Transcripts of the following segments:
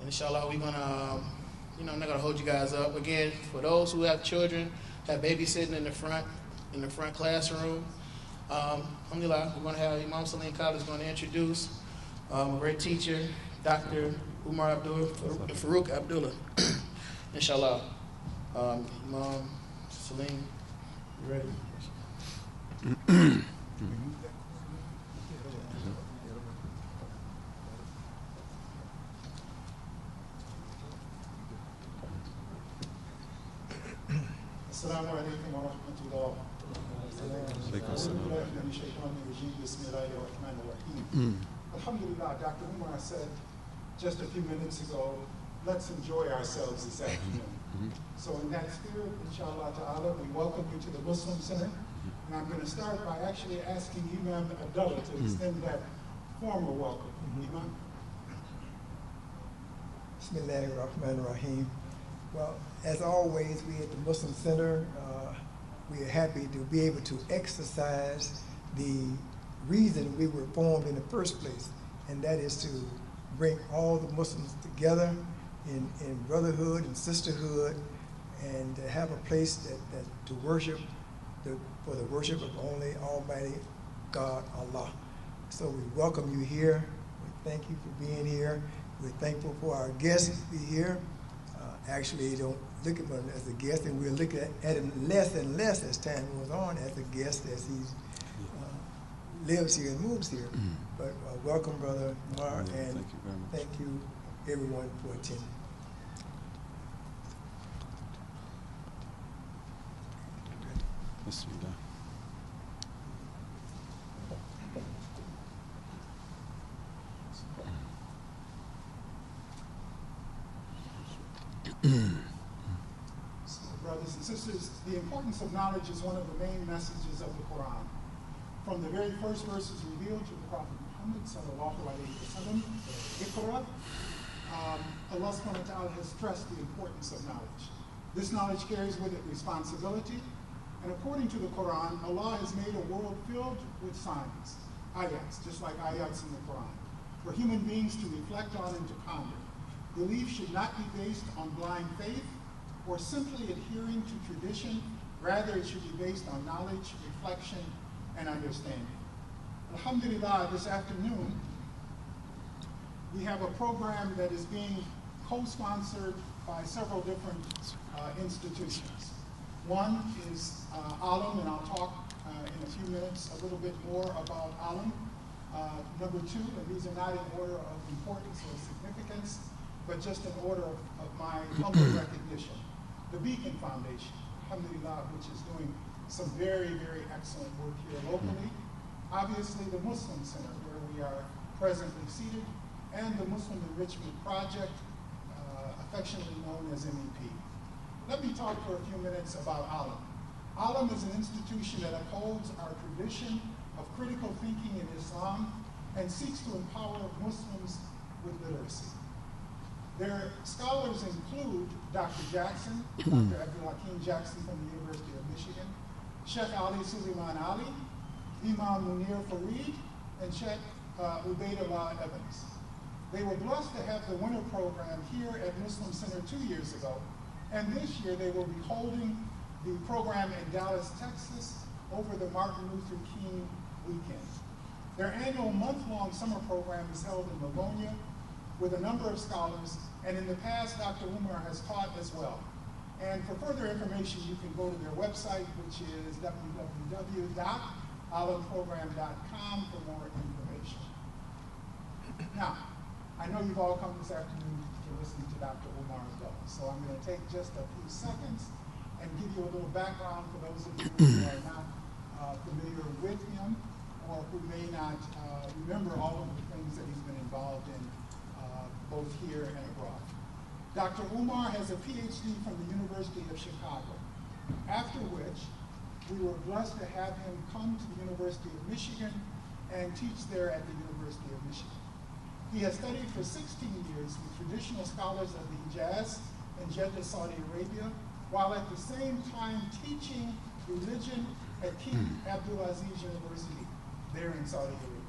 inshallah, we're gonna, I'm not gonna hold you guys up. Again, for those who have children, have babysitting in the front classroom. Alhamdulillah, we're gonna have Imam Salim College going to introduce a great teacher, Dr. Umar Farouk Abd-Allah. Inshallah. Imam Salim, you ready? Assalamu alaikum wa rahmatullah. Alhamdulillah, Dr. Umar said just a few minutes ago, let's enjoy ourselves this afternoon. So in that spirit, inshallah ta'ala, we welcome you to the Muslim Center. And I'm going to start by actually asking Imam Abd-Allah to extend that formal welcome. Imam? Bismillahirrahmanirrahim. Well, as always, we at the Muslim Center, we are happy to be able to exercise the reason we were formed in the first place, and that is to bring all the Muslims together in brotherhood and sisterhood, and to have a place that to worship, for the worship of only Almighty God, Allah. So we welcome you here. We thank you for being here. We're thankful for our guests to be here. Actually, don't look at him as a guest, and we'll look at him less and less as time goes on as a guest, as he lives here and moves here. But welcome, Brother Umar, and thank you very much. Thank you, everyone, for attending. Bismillah. Brothers and sisters, the importance of knowledge is one of the main messages of the Quran. From the very first verses revealed to the Prophet Muhammad sallallahu alayhi wa sallam, Iqra, Allah subhanahu wa ta'ala has stressed the importance of knowledge. This knowledge carries with it responsibility, and according to the Quran, Allah has made a world filled with signs, ayats, just like ayats in the Quran, for human beings to reflect on and to ponder. Belief should not be based on blind faith or simply adhering to tradition. Rather, it should be based on knowledge, reflection, and understanding. Alhamdulillah, this afternoon, we have a program that is being co-sponsored by several different institutions. One is Alam, and I'll talk in a few minutes a little bit more about Alam. Number two, and these are not in order of importance or significance, but just in order of my humble recognition. The Beacon Foundation, alhamdulillah, which is doing some very, very excellent work here locally. Obviously, the Muslim Center, where we are presently seated, and the Muslim Enrichment Project, affectionately known as MEP. Let me talk for a few minutes about Alam. Alam is an institution that upholds our tradition of critical thinking in Islam and seeks to empower Muslims with literacy. Their scholars include Dr. Jackson, Dr. Abdul Hakim Jackson from the University of Michigan, Sheikh Ali Suleiman Ali, Imam Munir Farid, and Sheikh Ubaidullah Evans. They were blessed to have the winter program here at Muslim Center 2 years ago, and this year they will be holding the program in Dallas, Texas, over the Martin Luther King weekend. Their annual month-long summer program is held in Livonia with a number of scholars, and in the past, Dr. Umar has taught as well. And for further information, you can go to their website, which is www.alamprogram.com for more information. Now, I know you've all come this afternoon to listen to Dr. Umar as well, so I'm going to take just a few seconds and give you a little background for those of you who are not familiar with him or who may not remember all of the things that he's been involved in both here and abroad. Dr. Umar has a PhD from the University of Chicago, after which we were blessed to have him come to the University of Michigan and teach there at the University of Michigan. He has studied for 16 years with traditional scholars of the Hijaz in Jeddah, Saudi Arabia, while at the same time teaching religion at King Abdulaziz University there in Saudi Arabia.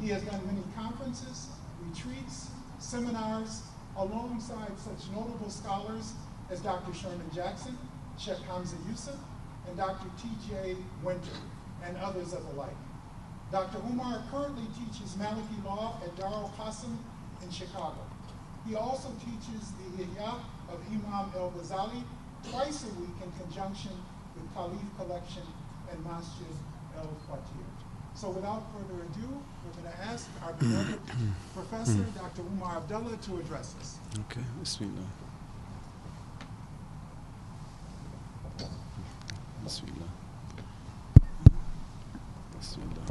He has done many conferences, retreats, seminars, alongside such notable scholars as Dr. Sherman Jackson, Sheikh Hamza Yusuf, and Dr. T.J. Winter, and others of the like. Dr. Umar currently teaches Maliki law at Darul Qasim in Chicago. He also teaches the Ihya of Imam al-Ghazali twice a week in conjunction with Khalif Collection and Masjid al-Qatir. So without further ado, we're going to ask our beloved professor, Dr. Umar Abd-Allah, to address us. Okay, Bismillah. Bismillah. Bismillah.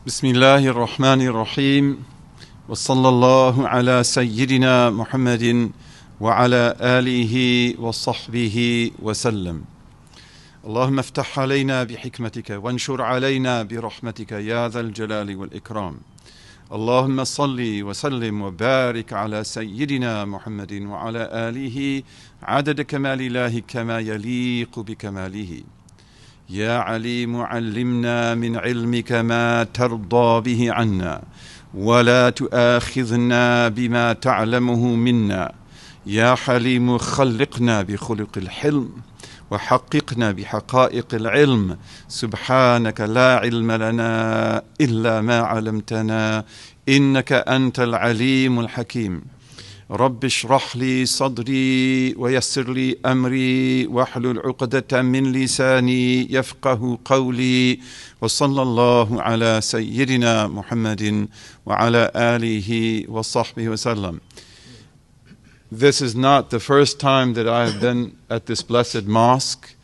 Bismillahir Rahmanir Rahim. Wa sallallahu ala Sayyidina Muhammadin wa ala alihi wa sahbihi wa sallam. اللهم افتح علينا بحكمتك وانشر علينا برحمتك يا ذا الجلال والإكرام. اللهم صل وسلم وبارك على سيدنا محمد وعلى آله عدد كمال الله كما يليق بكماله. يا عليم علمنا من علمك ما ترضى به عنا ولا تؤاخذنا بما تعلمه منا. يا حليم خلقنا بخلق الحلم وحققنا بحقائق العلم. سبحانك لا علم لنا إلا ما علمتنا إنك أنت العليم الحكيم. رب اشرح لي صدري ويسر لي أمري واحلل عقدة من لساني يفقه قولي. وصلى الله على سيدنا محمد وعلى آله وصحبه وسلم. This is not the first time that I have been at this blessed mosque.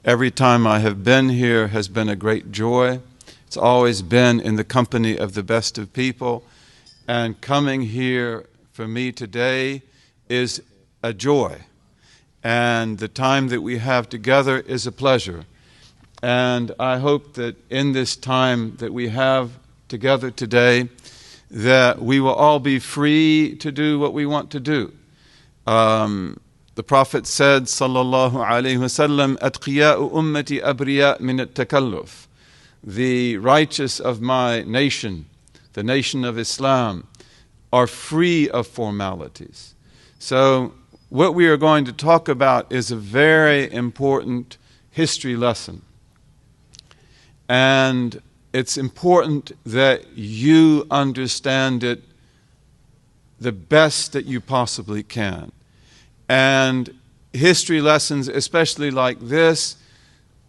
Every time I have been here has been a great joy. It's always been in the company of the best of people. And coming here for me today is a joy. And the time that we have together is a pleasure. And I hope that in this time that we have together today, that we will all be free to do what we want to do. The Prophet said, sallallahu alayhi wasallam, "Atqiya'u ummati abriya min at-takalluf." The righteous of my nation, the nation of Islam, are free of formalities. So what we are going to talk about is a very important history lesson. And it's important that you understand it the best that you possibly can. And history lessons, especially like this,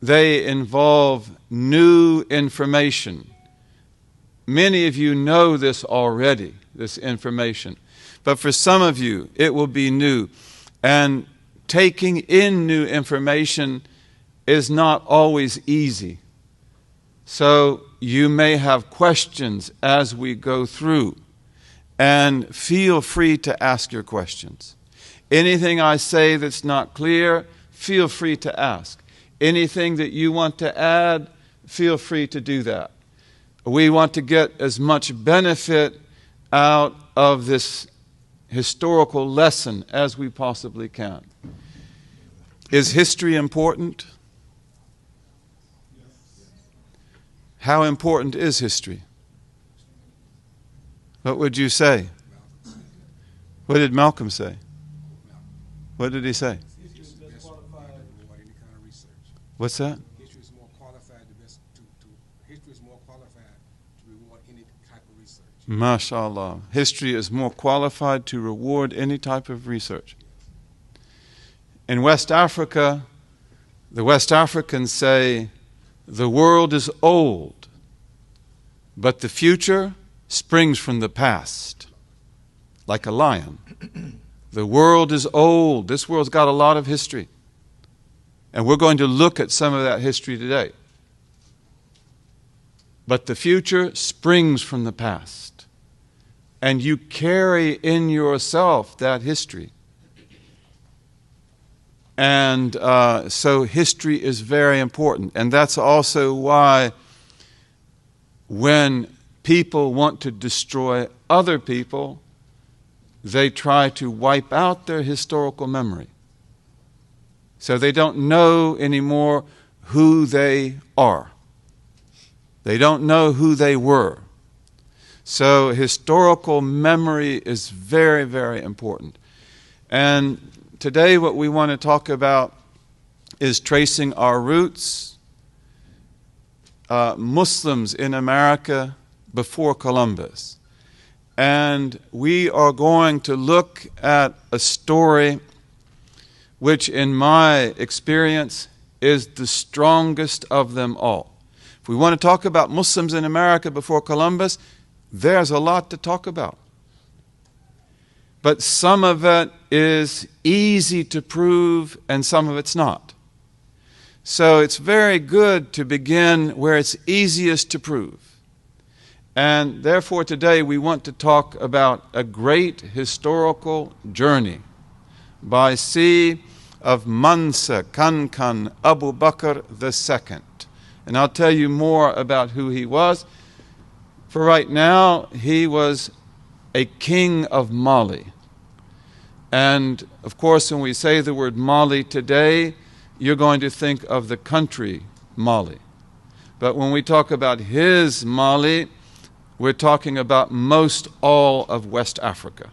they involve new information. Many of you know this already, this information. But for some of you, it will be new. And taking in new information is not always easy. So you may have questions as we go through. And feel free to ask your questions. Anything I say that's not clear, feel free to ask. Anything that you want to add, feel free to do that. We want to get as much benefit out of this historical lesson as we possibly can. Is history important? How important is history? What would you say? What did Malcolm say? What did he say? What's that? History is more qualified to reward any type of research. MashaAllah. History is more qualified to reward any type of research. In West Africa, the West Africans say, the world is old, but the future springs from the past, like a lion. The world is old. This world's got a lot of history. And we're going to look at some of that history today. But the future springs from the past. And you carry in yourself that history. And so history is very important. And that's also why when people want to destroy other people, they try to wipe out their historical memory. So they don't know anymore who they are. They don't know who they were. So historical memory is very, very important. And today what we want to talk about is tracing our roots, Muslims in America before Columbus. And we are going to look at a story which, in my experience, is the strongest of them all. If we want to talk about Muslims in America before Columbus, there's a lot to talk about. But some of it is easy to prove and some of it's not. So it's very good to begin where it's easiest to prove. And therefore today we want to talk about a great historical journey by sea of Mansa Kankan Abu Bakr II. And I'll tell you more about who he was. For right now, he was a king of Mali. And of course, when we say the word Mali today, you're going to think of the country Mali. But when we talk about his Mali, we're talking about most all of West Africa.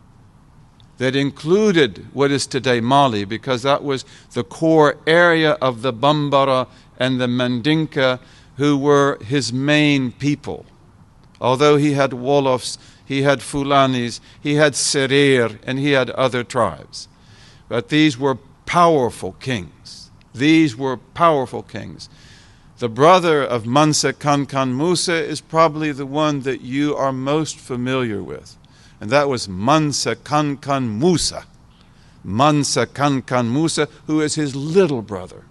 That included what is today Mali, because that was the core area of the Bambara and the Mandinka, who were his main people. Although he had Wolofs, he had Fulanis, he had Serir, and he had other tribes. But these were powerful kings. These were powerful kings. The brother of Mansa Kankan Musa is probably the one that you are most familiar with. And that was Mansa Kankan Musa. Mansa Kankan Musa, who is his little brother.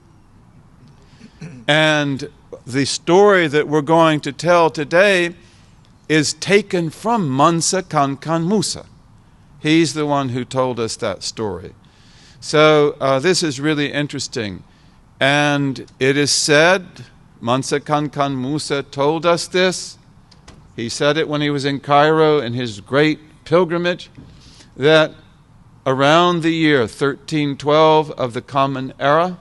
And the story that we're going to tell today is taken from Mansa Kankan Musa. He's the one who told us that story. So this is really interesting. And it is said, Mansa Kankan Musa told us this. He said it when he was in Cairo in his great pilgrimage, that around the year 1312 of the Common Era,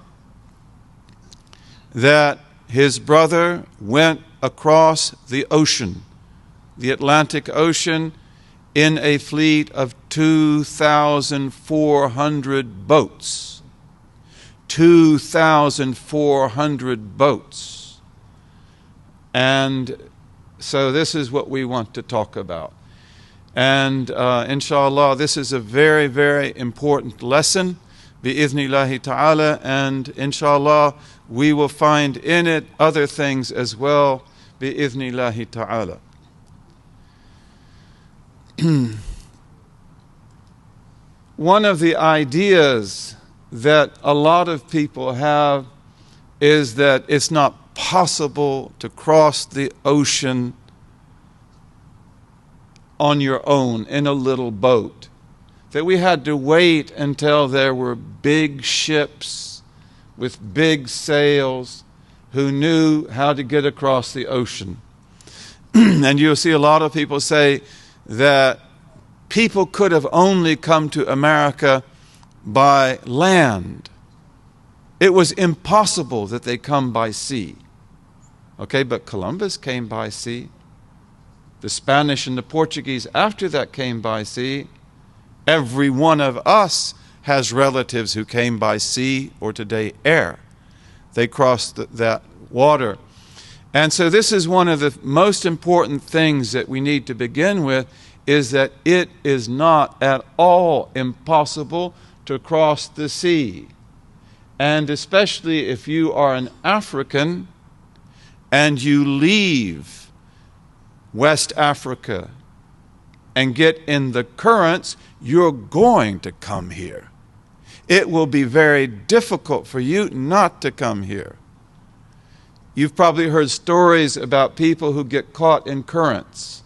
that his brother went across the ocean, the Atlantic Ocean, in a fleet of 2,400 boats. 2,400 boats. And so this is what we want to talk about. And inshallah, this is a very, very important lesson, bi'idhnillahi ta'ala, and inshallah, we will find in it other things as well, bi'idhnillahi ta'ala. One of the ideas that a lot of people have is that it's not possible to cross the ocean on your own in a little boat. That we had to wait until there were big ships with big sails who knew how to get across the ocean. And you'll see a lot of people say that people could have only come to America by land. It was impossible that they come by sea. Okay, but Columbus came by sea. The Spanish and the Portuguese after that came by sea. Every one of us has relatives who came by sea or today air. They crossed that water. And so this is one of the most important things that we need to begin with, is that it is not at all impossible to cross the sea. And especially if you are an African and you leave West Africa and get in the currents, you're going to come here. It will be very difficult for you not to come here. You've probably heard stories about people who get caught in currents.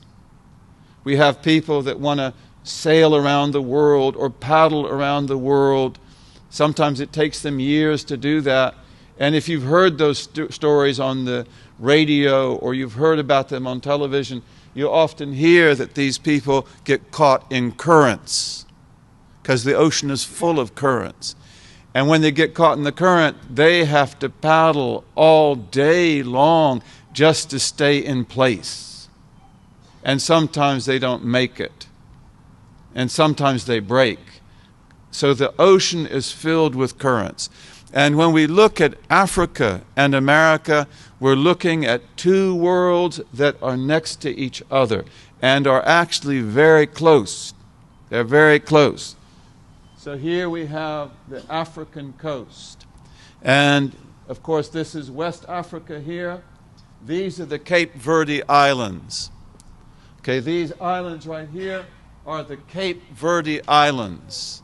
We have people that want to sail around the world or paddle around the world. Sometimes it takes them years to do that. And if you've heard those stories on the radio or you've heard about them on television, you often hear that these people get caught in currents because the ocean is full of currents. And when they get caught in the current, they have to paddle all day long just to stay in place. and sometimes they don't make it, and sometimes they break. So the ocean is filled with currents. And when we look at Africa and America, we're looking at two worlds that are next to each other and are actually very close. They're very close. So here we have the African coast. And of course, this is West Africa here. These are the Cape Verde Islands. Okay, these islands right here are the Cape Verde Islands.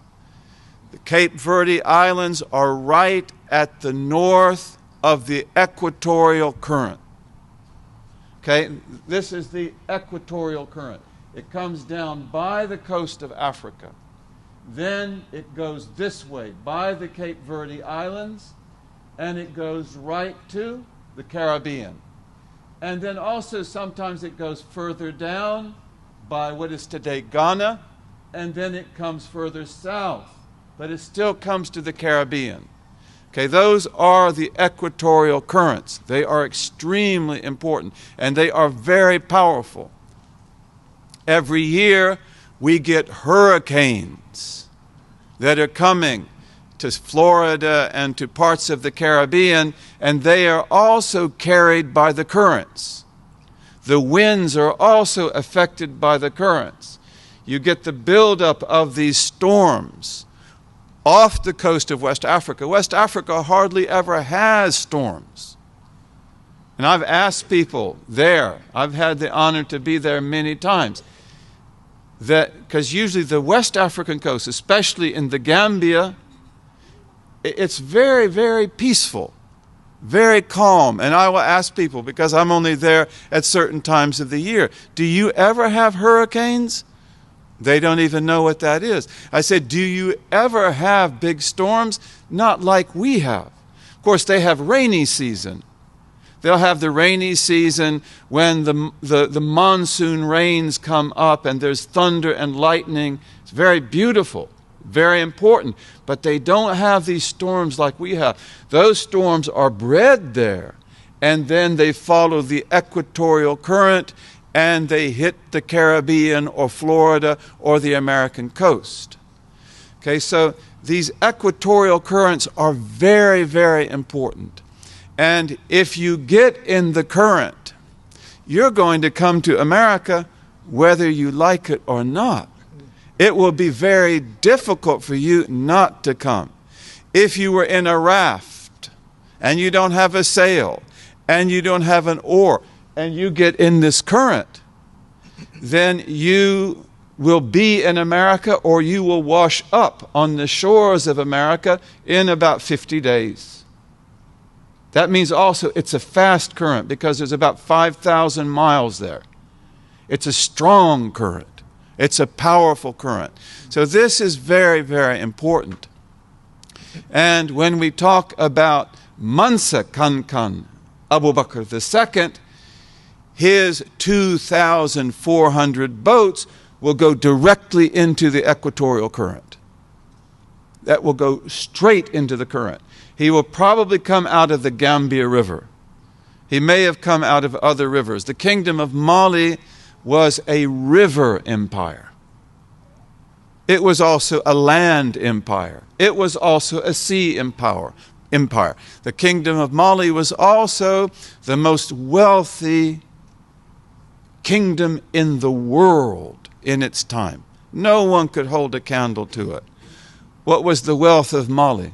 The Cape Verde Islands are right at the north of the equatorial current. Okay, this is the equatorial current. It comes down by the coast of Africa. Then it goes this way by the Cape Verde Islands, and it goes right to the Caribbean. And then also sometimes it goes further down by what is today Ghana, and then it comes further south, but it still comes to the Caribbean. Okay, those are the equatorial currents. They are extremely important, and they are very powerful. Every year we get hurricanes that are coming to Florida and to parts of the Caribbean, and they are also carried by the currents. The winds are also affected by the currents. You get the buildup of these storms off the coast of West Africa. West Africa hardly ever has storms. And I've asked people there, I've had the honor to be there many times, that because usually the West African coast, especially in the Gambia, it's very, very peaceful, very calm. And I will ask people, because I'm only there at certain times of the year, do you ever have hurricanes? They don't even know what that is. I said, do you ever have big storms? Not like we have. Of course, they have rainy season. They'll have the rainy season when the monsoon rains come up and there's thunder and lightning. It's very beautiful, very important. But they don't have these storms like we have. Those storms are bred there, and then they follow the equatorial current, and they hit the Caribbean or Florida or the American coast. Okay, so these equatorial currents are very, very important. And if you get in the current, you're going to come to America whether you like it or not. It will be very difficult for you not to come. If you were in a raft and you don't have a sail and you don't have an oar and you get in this current, then you will be in America, or you will wash up on the shores of America in about 50 days. That means also it's a fast current because there's about 5,000 miles there. It's a strong current. It's a powerful current. So this is very, very important. And when we talk about Mansa Kankan Abu Bakr II, his 2,400 boats will go directly into the equatorial current. That will go straight into the current. He will probably come out of the Gambia River. He may have come out of other rivers. The kingdom of Mali was a river empire. It was also a land empire. It was also a sea empire. The kingdom of Mali was also the most wealthy kingdom in the world in its time. No one could hold a candle to it. What was the wealth of Mali?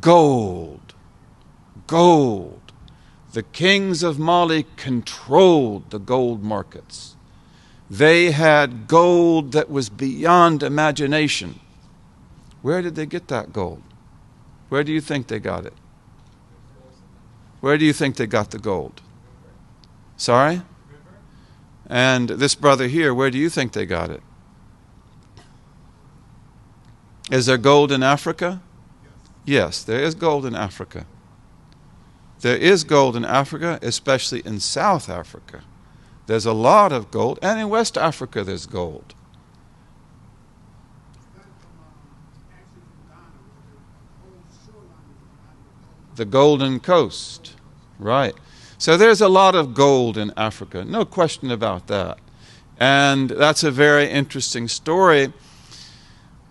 Gold. Gold. The kings of Mali controlled the gold markets. They had gold that was beyond imagination. Where did they get that gold? Where do you think they got it? Where do you think they got the gold? Sorry? And this brother here, where do you think they got it? Is there gold in Africa? Yes, there is gold in Africa. There is gold in Africa, especially in South Africa. There's a lot of gold, and in West Africa there's gold. The Golden Coast, right. So there's a lot of gold in Africa, no question about that. And that's a very interesting story.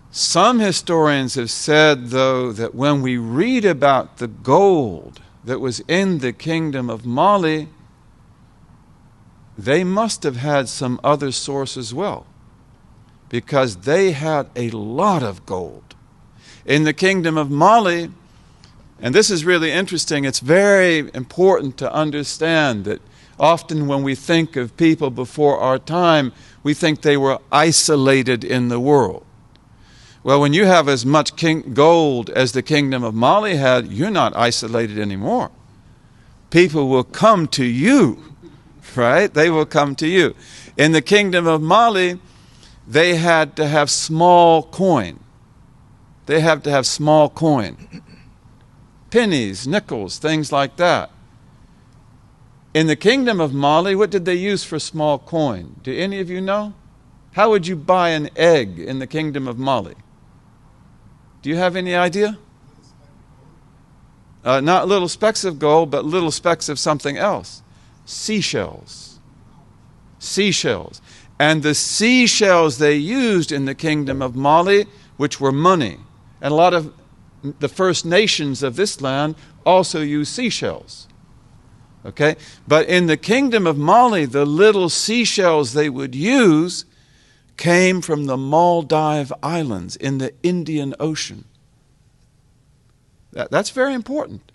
Some historians have said, though, that when we read about the gold that was in the kingdom of Mali, they must have had some other source as well, because they had a lot of gold. In the kingdom of Mali, and this is really interesting, it's very important to understand that often when we think of people before our time, we think they were isolated in the world. Well, when you have as much gold as the kingdom of Mali had, you're not isolated anymore. People will come to you, right? They will come to you. In the kingdom of Mali, they had to have small coin. They have to have small coin. Pennies, nickels, things like that. In the kingdom of Mali, what did they use for small coin? Do any of you know? How would you buy an egg in the kingdom of Mali? Do you have any idea? Not little specks of gold, but little specks of something else. Seashells. Seashells. And the seashells they used in the kingdom of Mali, which were money. And a lot of the First Nations of this land also use seashells. Okay? But in the kingdom of Mali, the little seashells they would use came from the Maldive Islands in the Indian Ocean. That's very important.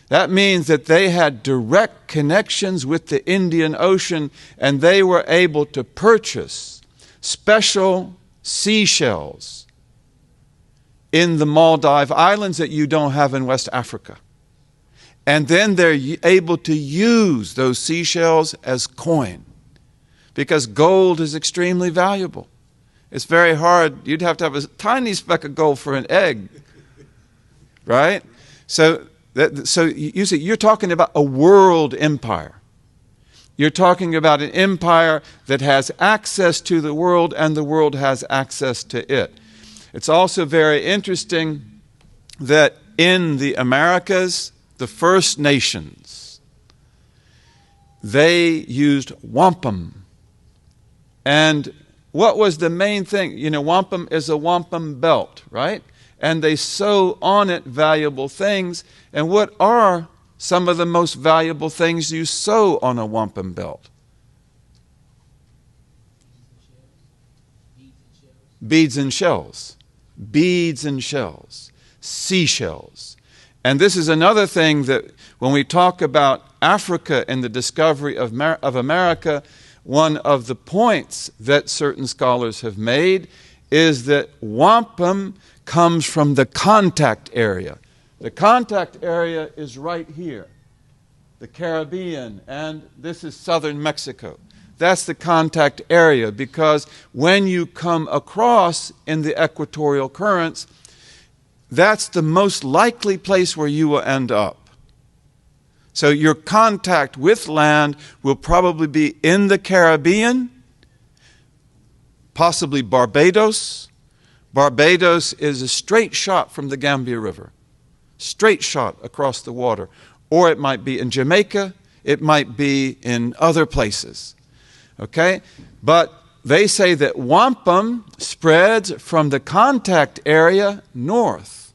That means that they had direct connections with the Indian Ocean, and they were able to purchase special seashells in the Maldive Islands that you don't have in West Africa. And then they're able to use those seashells as coin, because gold is extremely valuable. It's very hard. You'd have to have a tiny speck of gold for an egg, right? So you see, you're talking about a world empire. You're talking about an empire that has access to the world, and the world has access to it. It's also very interesting that in the Americas, the First Nations, they used wampum. And what was the main thing? You know, wampum is a wampum belt, right? And they sew on it valuable things. And what are some of the most valuable things you sew on a wampum belt? Beads and shells. Beads and shells. Seashells. And this is another thing that when we talk about Africa and the discovery of America, one of the points that certain scholars have made is that wampum comes from the contact area. The contact area is right here, the Caribbean, and this is southern Mexico. That's the contact area, because when you come across in the equatorial currents, that's the most likely place where you will end up. So your contact with land will probably be in the Caribbean, possibly Barbados. Barbados is a straight shot from the Gambia River, straight shot across the water. Or it might be in Jamaica, it might be in other places. Okay? But they say that wampum spreads from the contact area north,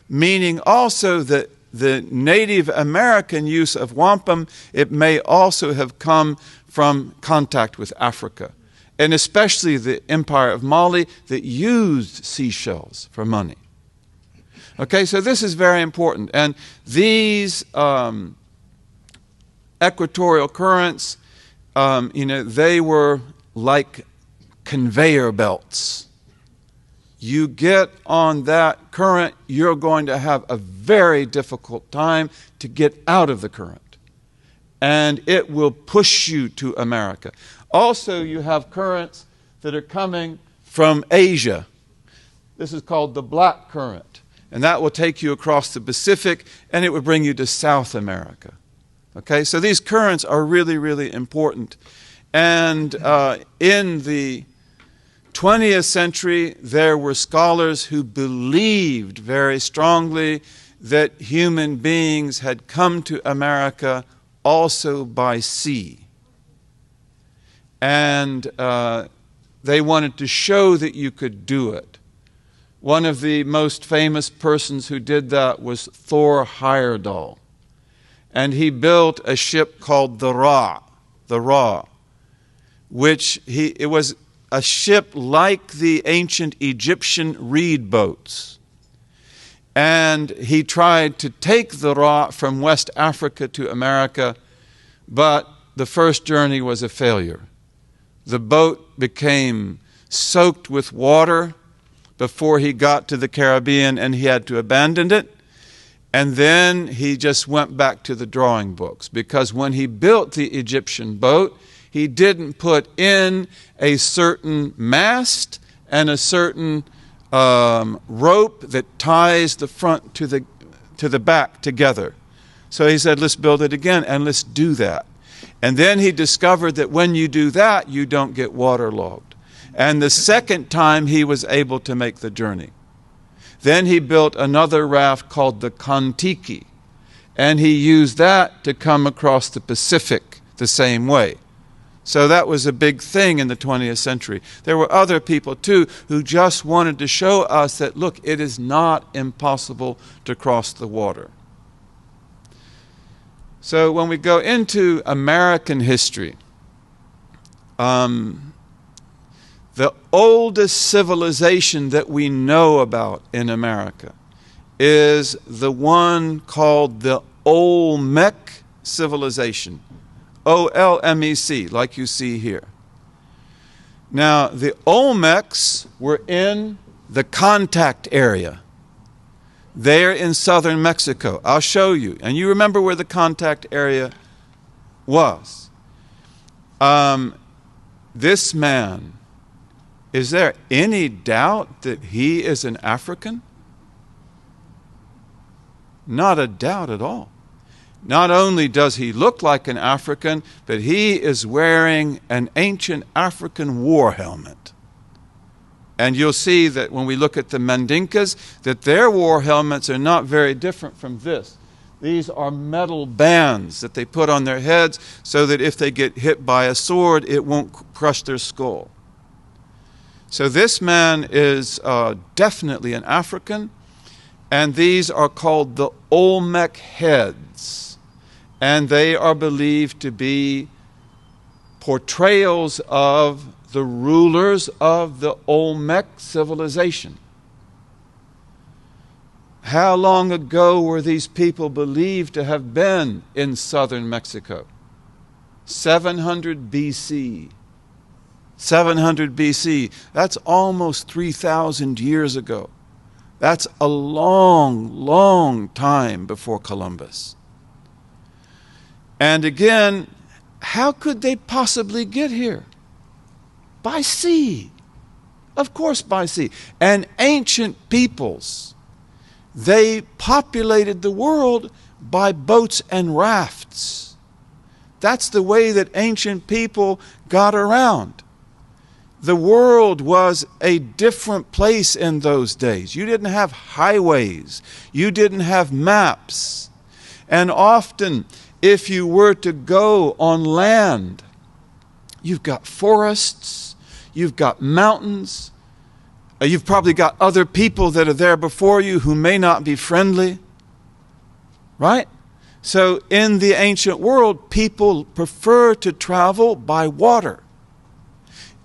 meaning also that the Native American use of wampum, it may also have come from contact with Africa, and especially the Empire of Mali that used seashells for money. Okay, so this is very important. And these equatorial currents, they were like conveyor belts. You get on that current, you're going to have a very difficult time to get out of the current. And it will push you to America. Also, you have currents that are coming from Asia. This is called the black current. And that will take you across the Pacific, and it will bring you to South America. Okay, so these currents are really, really important. And in the 20th century, there were scholars who believed very strongly that human beings had come to America also by sea. And they wanted to show that you could do it. One of the most famous persons who did that was Thor Heyerdahl. And he built a ship called the Ra, which it was a ship like the ancient Egyptian reed boats. And he tried to take the Ra from West Africa to America, but the first journey was a failure. The boat became soaked with water before he got to the Caribbean, and he had to abandon it. And then he just went back to the drawing books, because when he built the Egyptian boat, he didn't put in a certain mast and a certain rope that ties the front to the back together. So he said, let's build it again and let's do that. And then he discovered that when you do that, you don't get waterlogged. And the second time he was able to make the journey. Then he built another raft called the Kontiki, and he used that to come across the Pacific the same way. So that was a big thing in the 20th century. There were other people too who just wanted to show us that, look, it is not impossible to cross the water. So when we go into American history, the oldest civilization that we know about in America is the one called the Olmec civilization. O-L-M-E-C, like you see here. Now, the Olmecs were in the contact area. They're in southern Mexico. I'll show you. And you remember where the contact area was. This man, is there any doubt that he is an African? Not a doubt at all. Not only does he look like an African, but he is wearing an ancient African war helmet. And you'll see that when we look at the Mandinkas, that their war helmets are not very different from this. These are metal bands that they put on their heads so that if they get hit by a sword, it won't crush their skull. So this man is definitely an African, and these are called the Olmec heads. And they are believed to be portrayals of the rulers of the Olmec civilization. How long ago were these people believed to have been in southern Mexico? 700 BC. 700 BC. That's almost 3,000 years ago. That's a long, long time before Columbus. And again, how could they possibly get here? By sea. Of course, by sea. And ancient peoples, they populated the world by boats and rafts. That's the way that ancient people got around. The world was a different place in those days. You didn't have highways. You didn't have maps. And often, if you were to go on land, you've got forests, you've got mountains, you've probably got other people that are there before you who may not be friendly, right? So in the ancient world, people prefer to travel by water.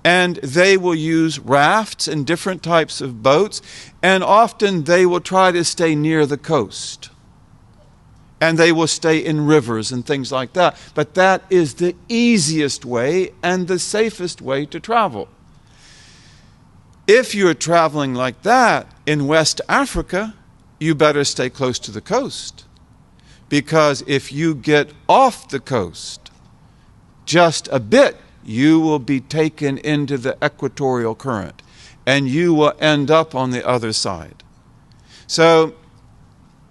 And they will use rafts and different types of boats, and often they will try to stay near the coast. And they will stay in rivers and things like that. But that is the easiest way and the safest way to travel. If you're traveling like that in West Africa, you better stay close to the coast. Because if you get off the coast just a bit, you will be taken into the equatorial current, and you will end up on the other side. So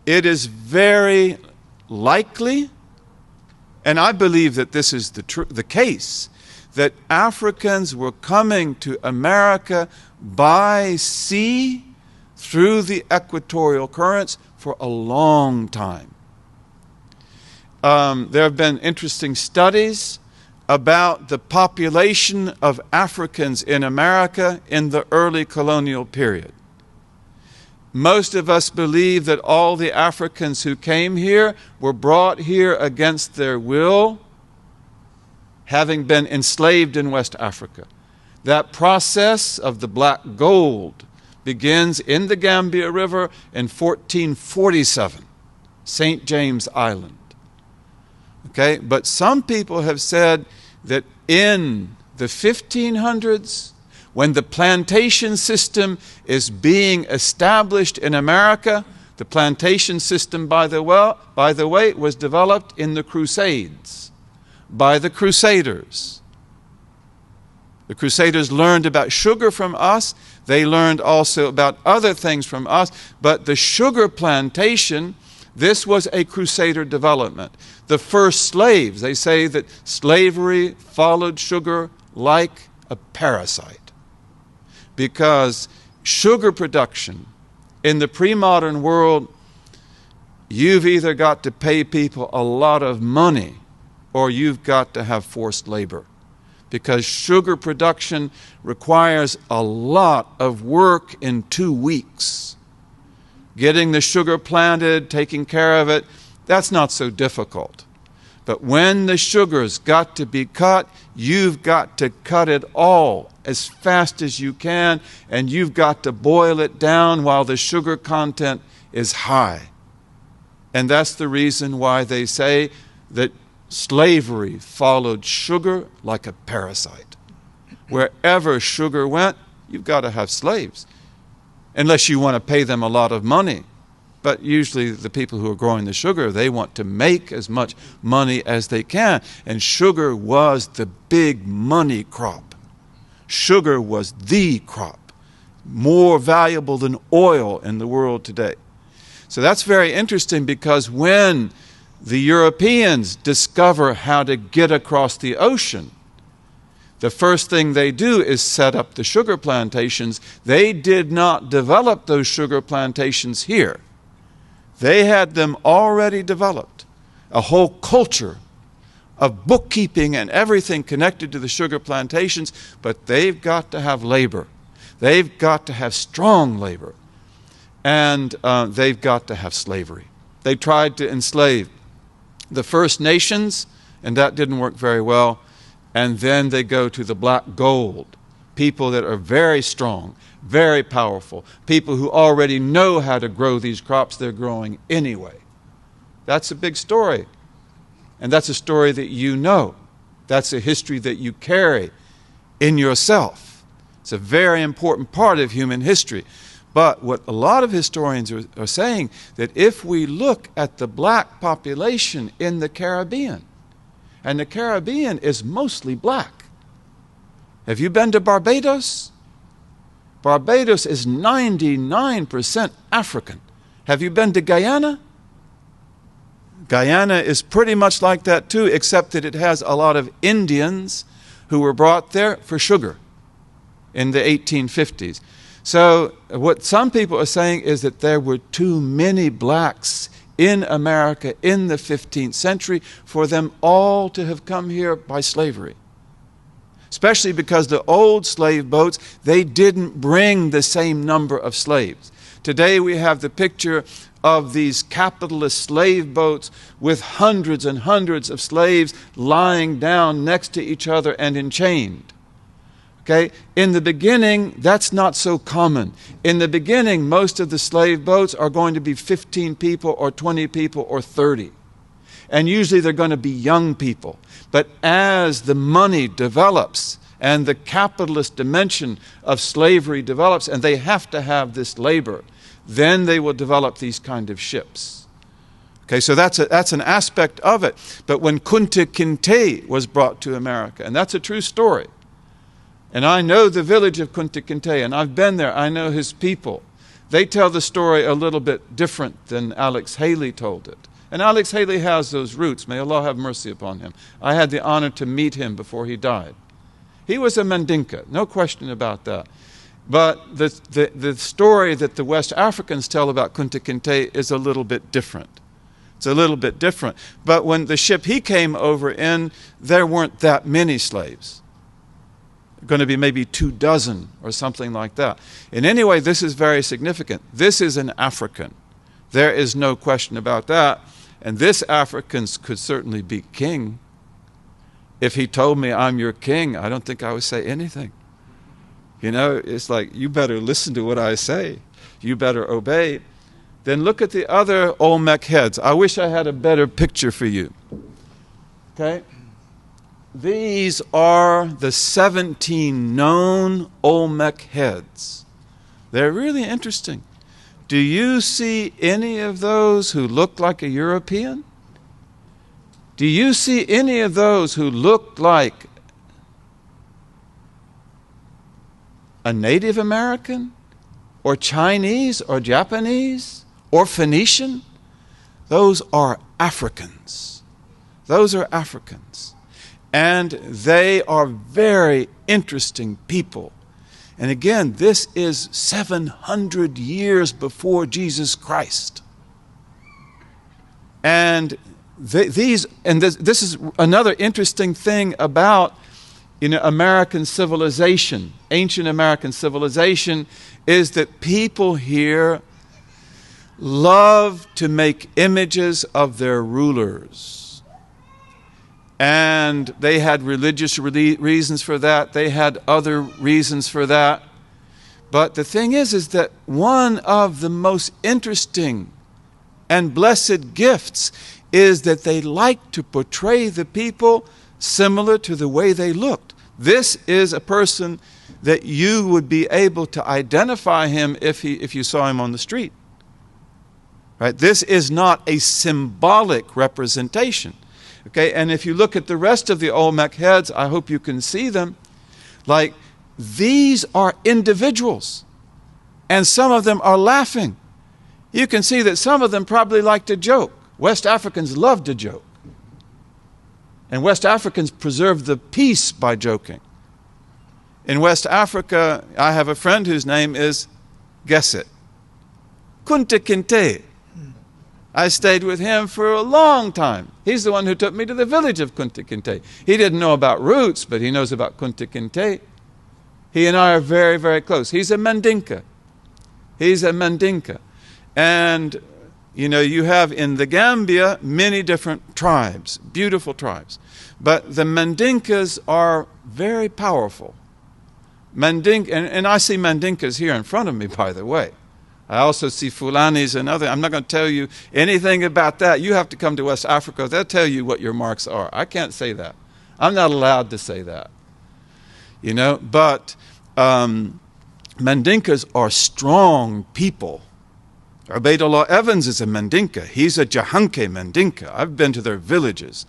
it is very likely, and I believe that this is the case, that Africans were coming to America by sea through the equatorial currents for a long time. There have been interesting studies about the population of Africans in America in the early colonial period. Most of us believe that all the Africans who came here were brought here against their will, having been enslaved in West Africa. That process of the black gold begins in the Gambia River in 1447, St. James Island. Okay, but some people have said that in the 1500s, when the plantation system is being established in America, the plantation system, by the way, was developed in the Crusades by the Crusaders. The Crusaders learned about sugar from us. They learned also about other things from us. But the sugar plantation, this was a Crusader development. The first slaves, they say that slavery followed sugar like a parasite, because sugar production in the pre-modern world, you've either got to pay people a lot of money or you've got to have forced labor, because sugar production requires a lot of work in 2 weeks. Getting the sugar planted, taking care of it, that's not so difficult. But when the sugar's got to be cut, you've got to cut it all as fast as you can, and you've got to boil it down while the sugar content is high. And that's the reason why they say that slavery followed sugar like a parasite. Wherever sugar went, you've got to have slaves, unless you want to pay them a lot of money. But usually the people who are growing the sugar, they want to make as much money as they can. And sugar was the big money crop. Sugar was the crop, more valuable than oil in the world today. So that's very interesting, because when the Europeans discover how to get across the ocean, the first thing they do is set up the sugar plantations. They did not develop those sugar plantations here. They had them already developed, a whole culture of bookkeeping and everything connected to the sugar plantations, but they've got to have labor. They've got to have strong labor, and they've got to have slavery. They tried to enslave the First Nations, and that didn't work very well. And then they go to the black gold, people that are very strong, very powerful, people who already know how to grow these crops they're growing anyway. That's a big story. And that's a story that you know. That's a history that you carry in yourself. It's a very important part of human history. But what a lot of historians are saying, that if we look at the black population in the Caribbean, and the Caribbean is mostly black. Have you been to Barbados? Barbados is 99% African. Have you been to Guyana? Guyana is pretty much like that too, except that it has a lot of Indians who were brought there for sugar in the 1850s. So what some people are saying is that there were too many blacks in America in the 15th century for them all to have come here by slavery. Especially because the old slave boats, they didn't bring the same number of slaves. Today we have the picture of these capitalist slave boats with hundreds and hundreds of slaves lying down next to each other and enchained. Okay? In the beginning, that's not so common. In the beginning, most of the slave boats are going to be 15 people or 20 people or 30. And usually they're going to be young people. But as the money develops and the capitalist dimension of slavery develops, and they have to have this labor, then they will develop these kind of ships. Okay, so that's an aspect of it. But when Kunta Kinte was brought to America, and that's a true story, and I know the village of Kunta Kinte, and I've been there, I know his people. They tell the story a little bit different than Alex Haley told it. And Alex Haley has those roots. May Allah have mercy upon him. I had the honor to meet him before he died. He was a Mandinka, no question about that. But the story that the West Africans tell about Kunta Kinte is a little bit different. It's a little bit different. But when the ship he came over in, there weren't that many slaves. Going to be maybe 24 or something like that. And anyway, this is very significant. This is an African. There is no question about that. And this African could certainly be king. If he told me I'm your king, I don't think I would say anything. You know, it's like, you better listen to what I say. You better obey. Then look at the other Olmec heads. I wish I had a better picture for you. Okay? These are the 17 known Olmec heads. They're really interesting. Do you see any of those who look like a European? Do you see any of those who look like a Native American or Chinese or Japanese or Phoenician? Those are Africans. Those are Africans. And they are very interesting people. And again, this is 700 years before Jesus Christ. And this is another interesting thing about American civilization, ancient American civilization, is that people here love to make images of their rulers. And they had religious reasons for that. They had other reasons for that. But the thing is that one of the most interesting and blessed gifts is that they like to portray the people similar to the way they looked. This is a person that you would be able to identify him if you saw him on the street. Right? This is not a symbolic representation. Okay, and if you look at the rest of the Olmec heads, I hope you can see them. Like, these are individuals, and some of them are laughing. You can see that some of them probably like to joke. West Africans love to joke. And West Africans preserve the peace by joking. In West Africa, I have a friend whose name is, guess it, Kunta Kinte. I stayed with him for a long time. He's the one who took me to the village of Kunta Kinte. He didn't know about roots, but he knows about Kunta Kinte. He and I are very, very close. He's a Mandinka. He's a Mandinka. And, you have in the Gambia many different tribes, beautiful tribes. But the Mandinkas are very powerful. And I see Mandinkas here in front of me, by the way. I also see Fulanis and other. I'm not going to tell you anything about that. You have to come to West Africa. They'll tell you what your marks are. I can't say that. I'm not allowed to say that. But Mandinkas are strong people. Abd-Allah Evans is a Mandinka. He's a Jahanke Mandinka. I've been to their villages.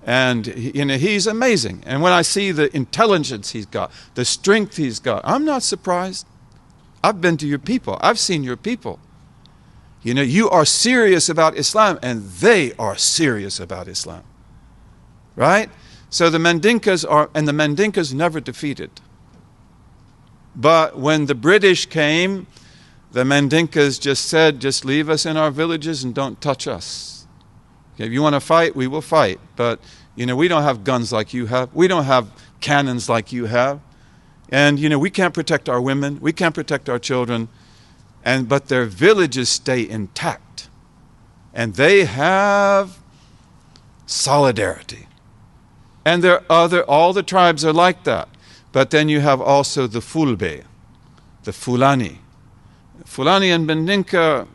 And he's amazing. And when I see the intelligence he's got, the strength he's got, I'm not surprised. I've been to your people. I've seen your people. You are serious about Islam, and they are serious about Islam. Right? So the Mandinkas never defeated. But when the British came, the Mandinkas just said, just leave us in our villages and don't touch us. Okay, if you want to fight, we will fight. But, we don't have guns like you have. We don't have cannons like you have. And, we can't protect our women. We can't protect our children. But their villages stay intact. And they have solidarity. And all the tribes are like that. But then you have also the Fulbe, the Fulani. Fulani and Mandinka,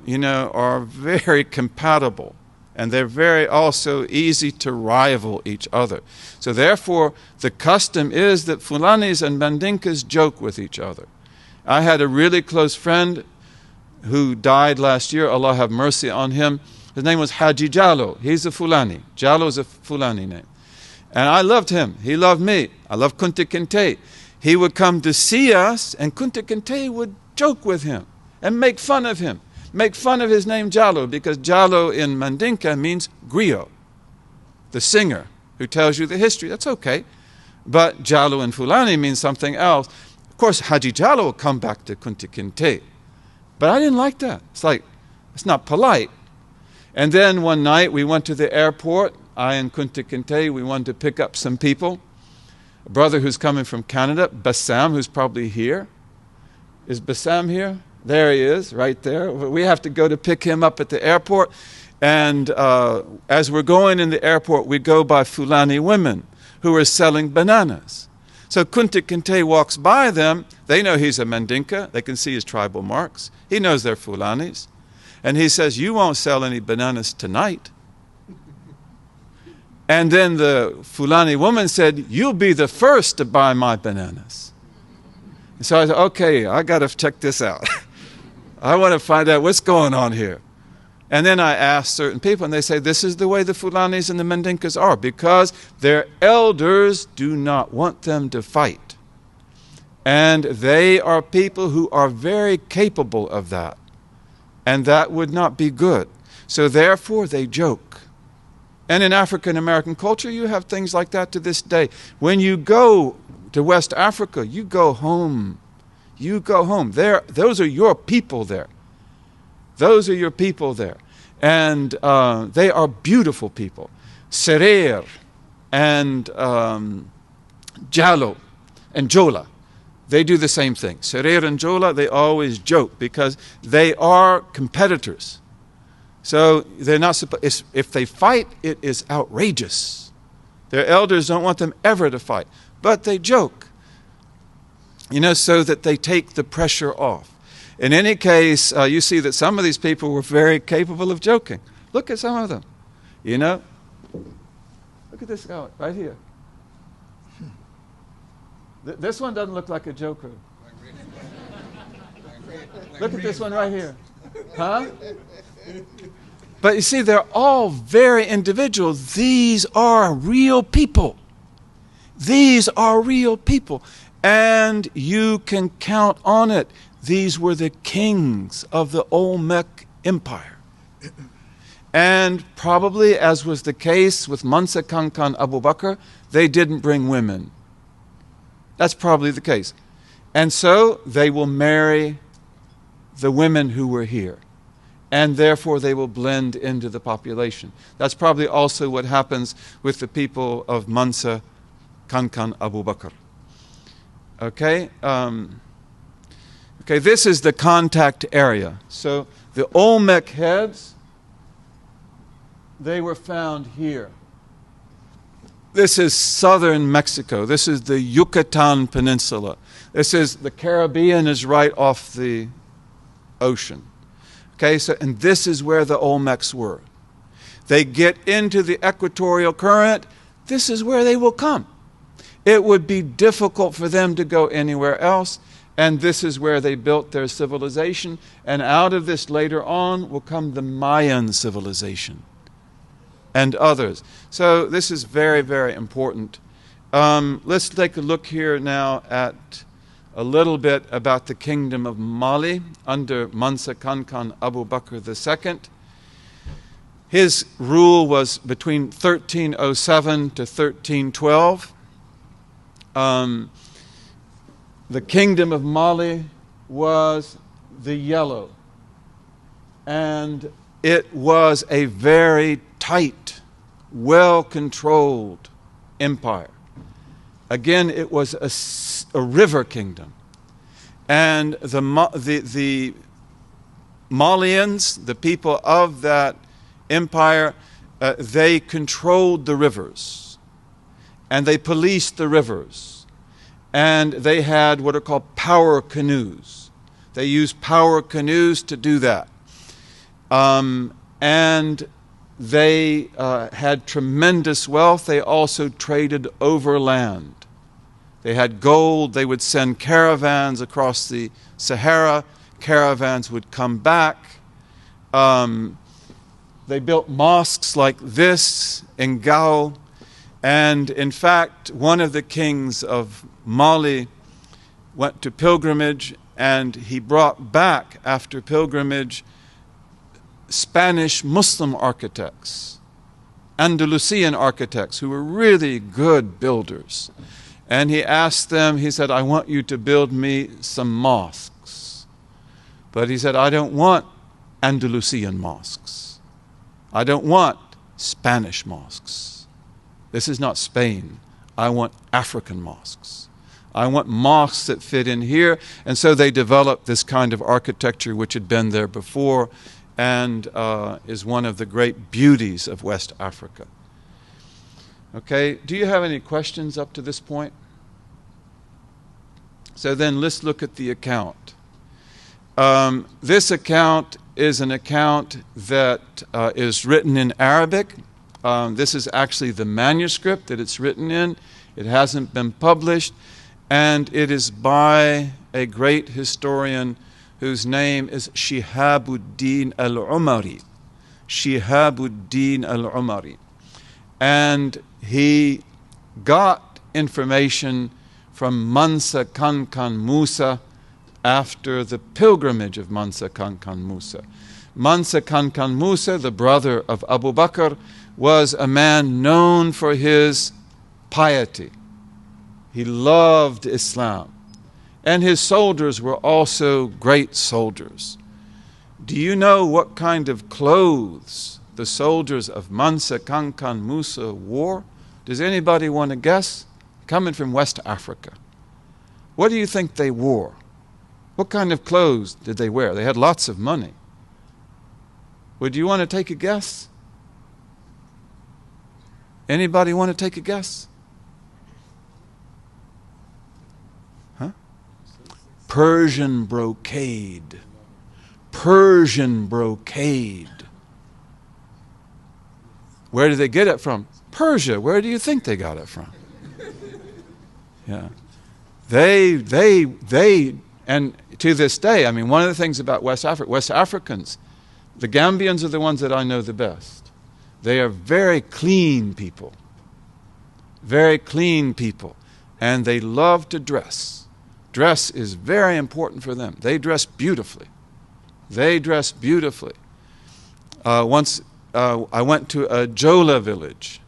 are very compatible. And they're very also easy to rival each other. So therefore, the custom is that Fulanis and Mandinkas joke with each other. I had a really close friend who died last year. Allah have mercy on him. His name was Haji Jallo. He's a Fulani. Jallo is a Fulani name. And I loved him. He loved me. I love Kunta Kinte. He would come to see us, and Kunta Kinte would joke with him and make fun of him. Make fun of his name Jallo, because Jallo in Mandinka means griot, the singer who tells you the history. That's okay. But Jallo in Fulani means something else. course, Haji Jallo will come back to Kunta Kinte. But I didn't like that. It's like, it's not polite. And then one night we went to the airport. I and Kunta Kinte, we wanted to pick up some people. A brother who's coming from Canada, Bassam, who's probably here. Is Bassam here? There he is, right there. We have to go to pick him up at the airport. And as we're going in the airport, we go by Fulani women who are selling bananas. So Kunta Kinte walks by them. They know he's a Mandinka. They can see his tribal marks. He knows they're Fulanis. And he says, "You won't sell any bananas tonight." And then the Fulani woman said, "You'll be the first to buy my bananas." And so I said, okay, I got to check this out. I want to find out what's going on here. And then I asked certain people, and they say, this is the way the Fulanis and the Mandinkas are, because their elders do not want them to fight. And they are people who are very capable of that. And that would not be good. So therefore, they joke. And in African American culture, you have things like that to this day. When you go to West Africa, you go home. You go home. Those are your people there. Those are your people there. And they are beautiful people. Serer and Jallo and Jola, they do the same thing. Serer and Jola, they always joke because they are competitors. So they're not supposed, if they fight, it is outrageous. Their elders don't want them ever to fight. But they joke, so that they take the pressure off. In any case, you see that some of these people were very capable of joking. Look at some of them, Look at this guy right here. This one doesn't look like a joker. Look at this one right here. Huh? But you see, they're all very individual. These are real people. These are real people. And you can count on it. These were the kings of the Olmec Empire. And probably, as was the case with Mansa Kankan Abu Bakr, they didn't bring women. That's probably the case. And so they will marry the women who were here. And therefore they will blend into the population. That's probably also what happens with the people of Mansa Kankan Abu Bakr. Okay? Okay, this is the contact area. So the Olmec heads, they were found here. This is southern Mexico. This is the Yucatan Peninsula. This is, the Caribbean is right off the ocean. Okay, so, and this is where the Olmecs were. They get into the equatorial current. This is where they will come. It would be difficult for them to go anywhere else, and this is where they built their civilization, and out of this later on will come the Mayan civilization and others. So this is very, very important. Let's take a look here now at a little bit about the kingdom of Mali under Mansa Kankan Abu Bakr II. His rule was between 1307 to 1312. The kingdom of Mali was the yellow, and it was a very tight, well-controlled empire. Again, it was a river kingdom, and the Malians, the people of that empire, they controlled the rivers, and they policed the rivers, and they had what are called power canoes. They used power canoes to do that, and they had tremendous wealth. They also traded overland. They had gold. They would send caravans across the Sahara. Caravans would come back. They built mosques like this in Gao. And in fact, one of the kings of Mali went to pilgrimage, and he brought back, after pilgrimage, Spanish Muslim architects, Andalusian architects who were really good builders. And he asked them, he said, I want you to build me some mosques. But he said, I don't want Andalusian mosques. I don't want Spanish mosques. This is not Spain. I want African mosques. I want mosques that fit in here. And so they developed this kind of architecture which had been there before and is one of the great beauties of West Africa. Okay, do you have any questions up to this point? So then let's look at the account. This account is an account that is written in Arabic. This is actually the manuscript that it's written in. It hasn't been published, and it is by a great historian whose name is Shihabuddin al-Umari. Shihabuddin al-Umari. And he got information from Mansa Kankan Musa after the pilgrimage of Mansa Kankan Musa. Mansa Kankan Musa, the brother of Abu Bakr, was a man known for his piety. He loved Islam. And his soldiers were also great soldiers. Do you know what kind of clothes the soldiers of Mansa Kankan Musa wore? Does anybody want to guess? Coming from West Africa. What do you think they wore? What kind of clothes did they wear? They had lots of money. Would you want to take a guess? Anybody want to take a guess? Huh? Persian brocade. Persian brocade. Where did they get it from? Persia. Where do you think they got it from? Yeah. And to this day, I mean, one of the things about West Africans, the Gambians are the ones that I know the best. They are very clean people. Very clean people. And they love to dress. Dress is very important for them. They dress beautifully. They dress beautifully. Once I went to a Jola village,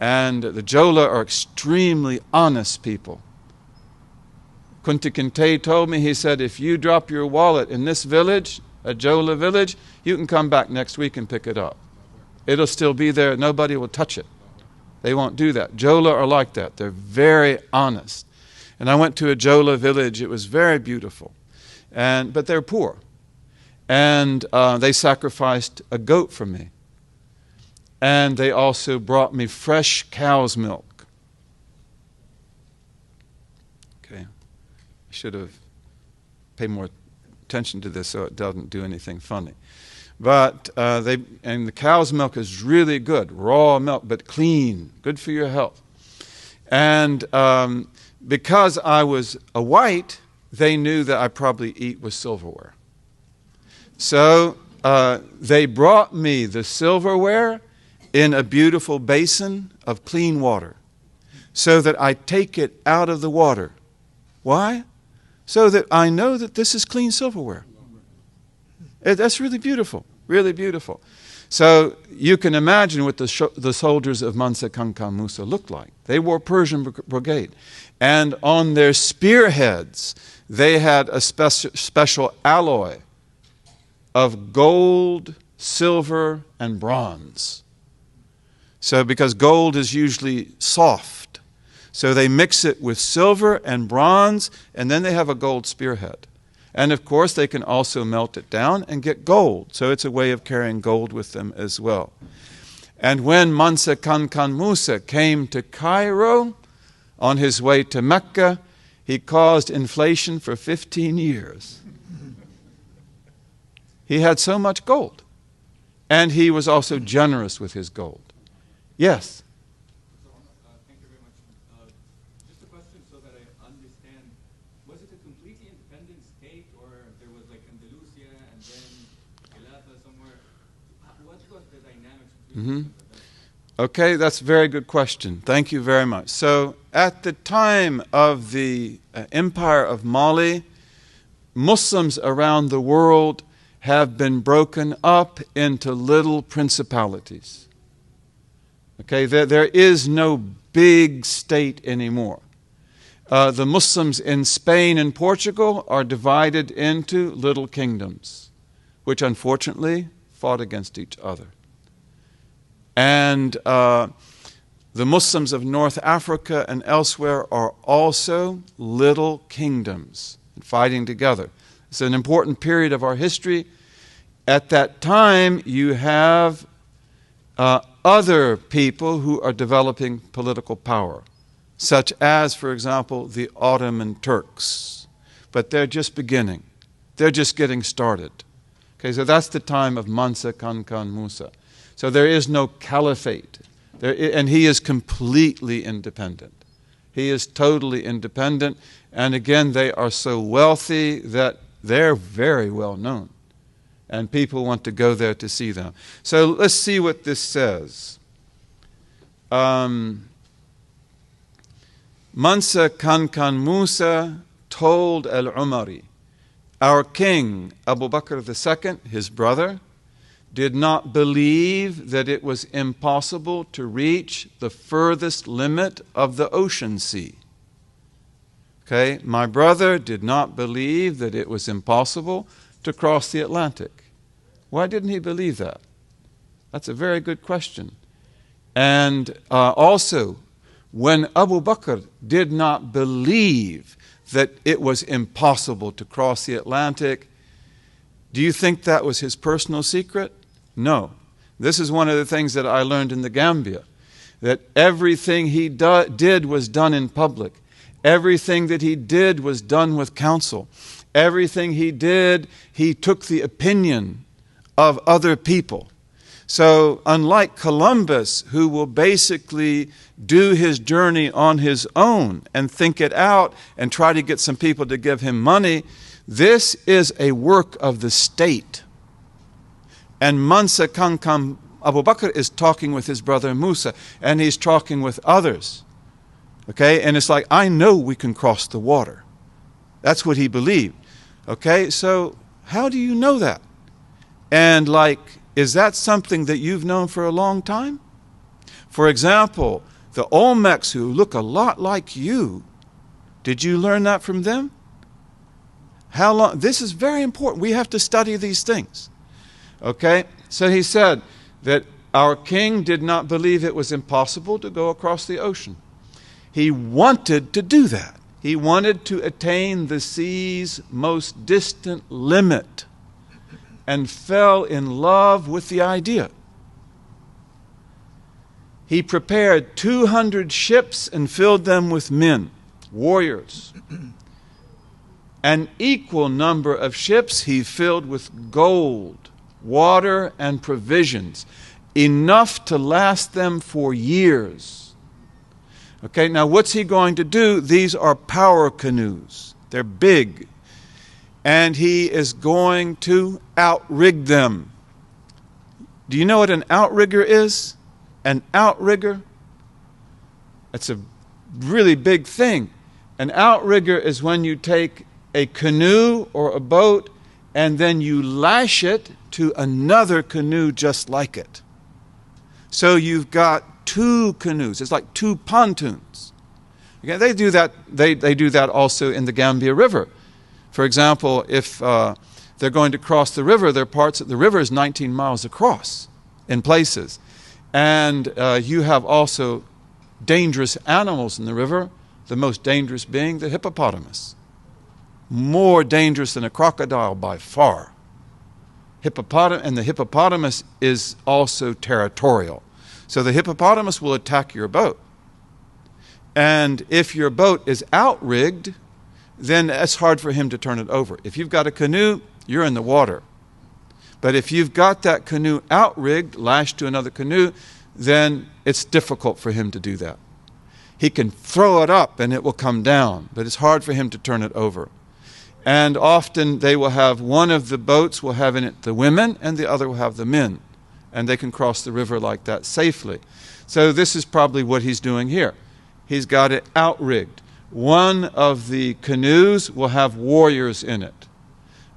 and the Jola are extremely honest people. Kunti Kinte told me, he said, if you drop your wallet in this village, a Jola village, you can come back next week and pick it up. It'll still be there. Nobody will touch it. They won't do that. Jola are like that. They're very honest. And I went to a Jola village. It was very beautiful. But they're poor. And they sacrificed a goat for me. And they also brought me fresh cow's milk. Okay. I should have paid more attention to this so it doesn't do anything funny. But and the cow's milk is really good, raw milk, but clean, good for your health. And because I was a white, they knew that I probably eat with silverware. So they brought me the silverware in a beautiful basin of clean water so that I take it out of the water. Why? So that I know that this is clean silverware. That's really beautiful, really beautiful. So you can imagine what the soldiers of Mansa Kankan Musa looked like. They wore Persian brocade. And on their spearheads, they had a special alloy of gold, silver, and bronze. So because gold is usually soft, so they mix it with silver and bronze, and then they have a gold spearhead. And of course, they can also melt it down and get gold. So it's a way of carrying gold with them as well. And when Mansa Kankan Musa came to Cairo on his way to Mecca, he caused inflation for 15 years. He had so much gold. And he was also generous with his gold. Yes? Thank you very much. Just a question so that I understand. Was it a completely independent state, or there was like Andalusia and then Khilafah somewhere? What was the dynamics between them? Okay, that's a very good question. Thank you very much. So at the time of the Empire of Mali, Muslims around the world have been broken up into little principalities. Okay, there is no big state anymore. the Muslims in Spain and Portugal are divided into little kingdoms, which unfortunately fought against each other. And the Muslims of North Africa and elsewhere are also little kingdoms fighting together. It's an important period of our history. At that time, you have other people who are developing political power, such as, for example, the Ottoman Turks. But they're just beginning. They're just getting started. Okay, so that's the time of Mansa Kankan Musa. So there is no caliphate. And he is completely independent. He is totally independent. And again, they are so wealthy that they're very well known. And people want to go there to see them. So let's see what this says. Mansa Kankan Musa told Al-Umari, our king, Abu Bakr II, his brother, did not believe that it was impossible to reach the furthest limit of the ocean sea. Okay, my brother did not believe that it was impossible to cross the Atlantic. Why didn't he believe that? That's a very good question. And also, when Abu Bakr did not believe that it was impossible to cross the Atlantic, do you think that was his personal secret? No. This is one of the things that I learned in the Gambia, that everything he did was done in public. Everything that he did was done with counsel. Everything he did, he took the opinion of other people. So unlike Columbus, who will basically do his journey on his own and think it out and try to get some people to give him money, this is a work of the state. And Mansa Kankan Abu Bakr is talking with his brother Musa, and he's talking with others. Okay, and it's like, I know we can cross the water. That's what he believed. Okay, so how do you know that? And like, is that something that you've known for a long time? For example, the Olmecs who look a lot like you, did you learn that from them? How long? This is very important. We have to study these things. Okay, so he said that our king did not believe it was impossible to go across the ocean. He wanted to do that. He wanted to attain the sea's most distant limit and fell in love with the idea. He prepared 200 ships and filled them with men, warriors. An equal number of ships he filled with gold, water, and provisions, enough to last them for years. Okay, now what's he going to do? These are power canoes. They're big. And he is going to outrig them. Do you know what an outrigger is? An outrigger? It's a really big thing. An outrigger is when you take a canoe or a boat and then you lash it to another canoe just like it. So you've got two canoes. It's like two pontoons. Okay, they do that. They do that also in the Gambia River. For example, if they're going to cross the river, there are parts of the river is 19 miles across in places. And you have also dangerous animals in the river, the most dangerous being the hippopotamus. More dangerous than a crocodile by far. And the hippopotamus is also territorial. So the hippopotamus will attack your boat. And if your boat is outrigged, then it's hard for him to turn it over. If you've got a canoe, you're in the water. But if you've got that canoe outrigged, lashed to another canoe, then it's difficult for him to do that. He can throw it up and it will come down, but it's hard for him to turn it over. And often they will have, one of the boats will have in it the women and the other will have the men. And they can cross the river like that safely. So this is probably what he's doing here. He's got it outrigged. One of the canoes will have warriors in it.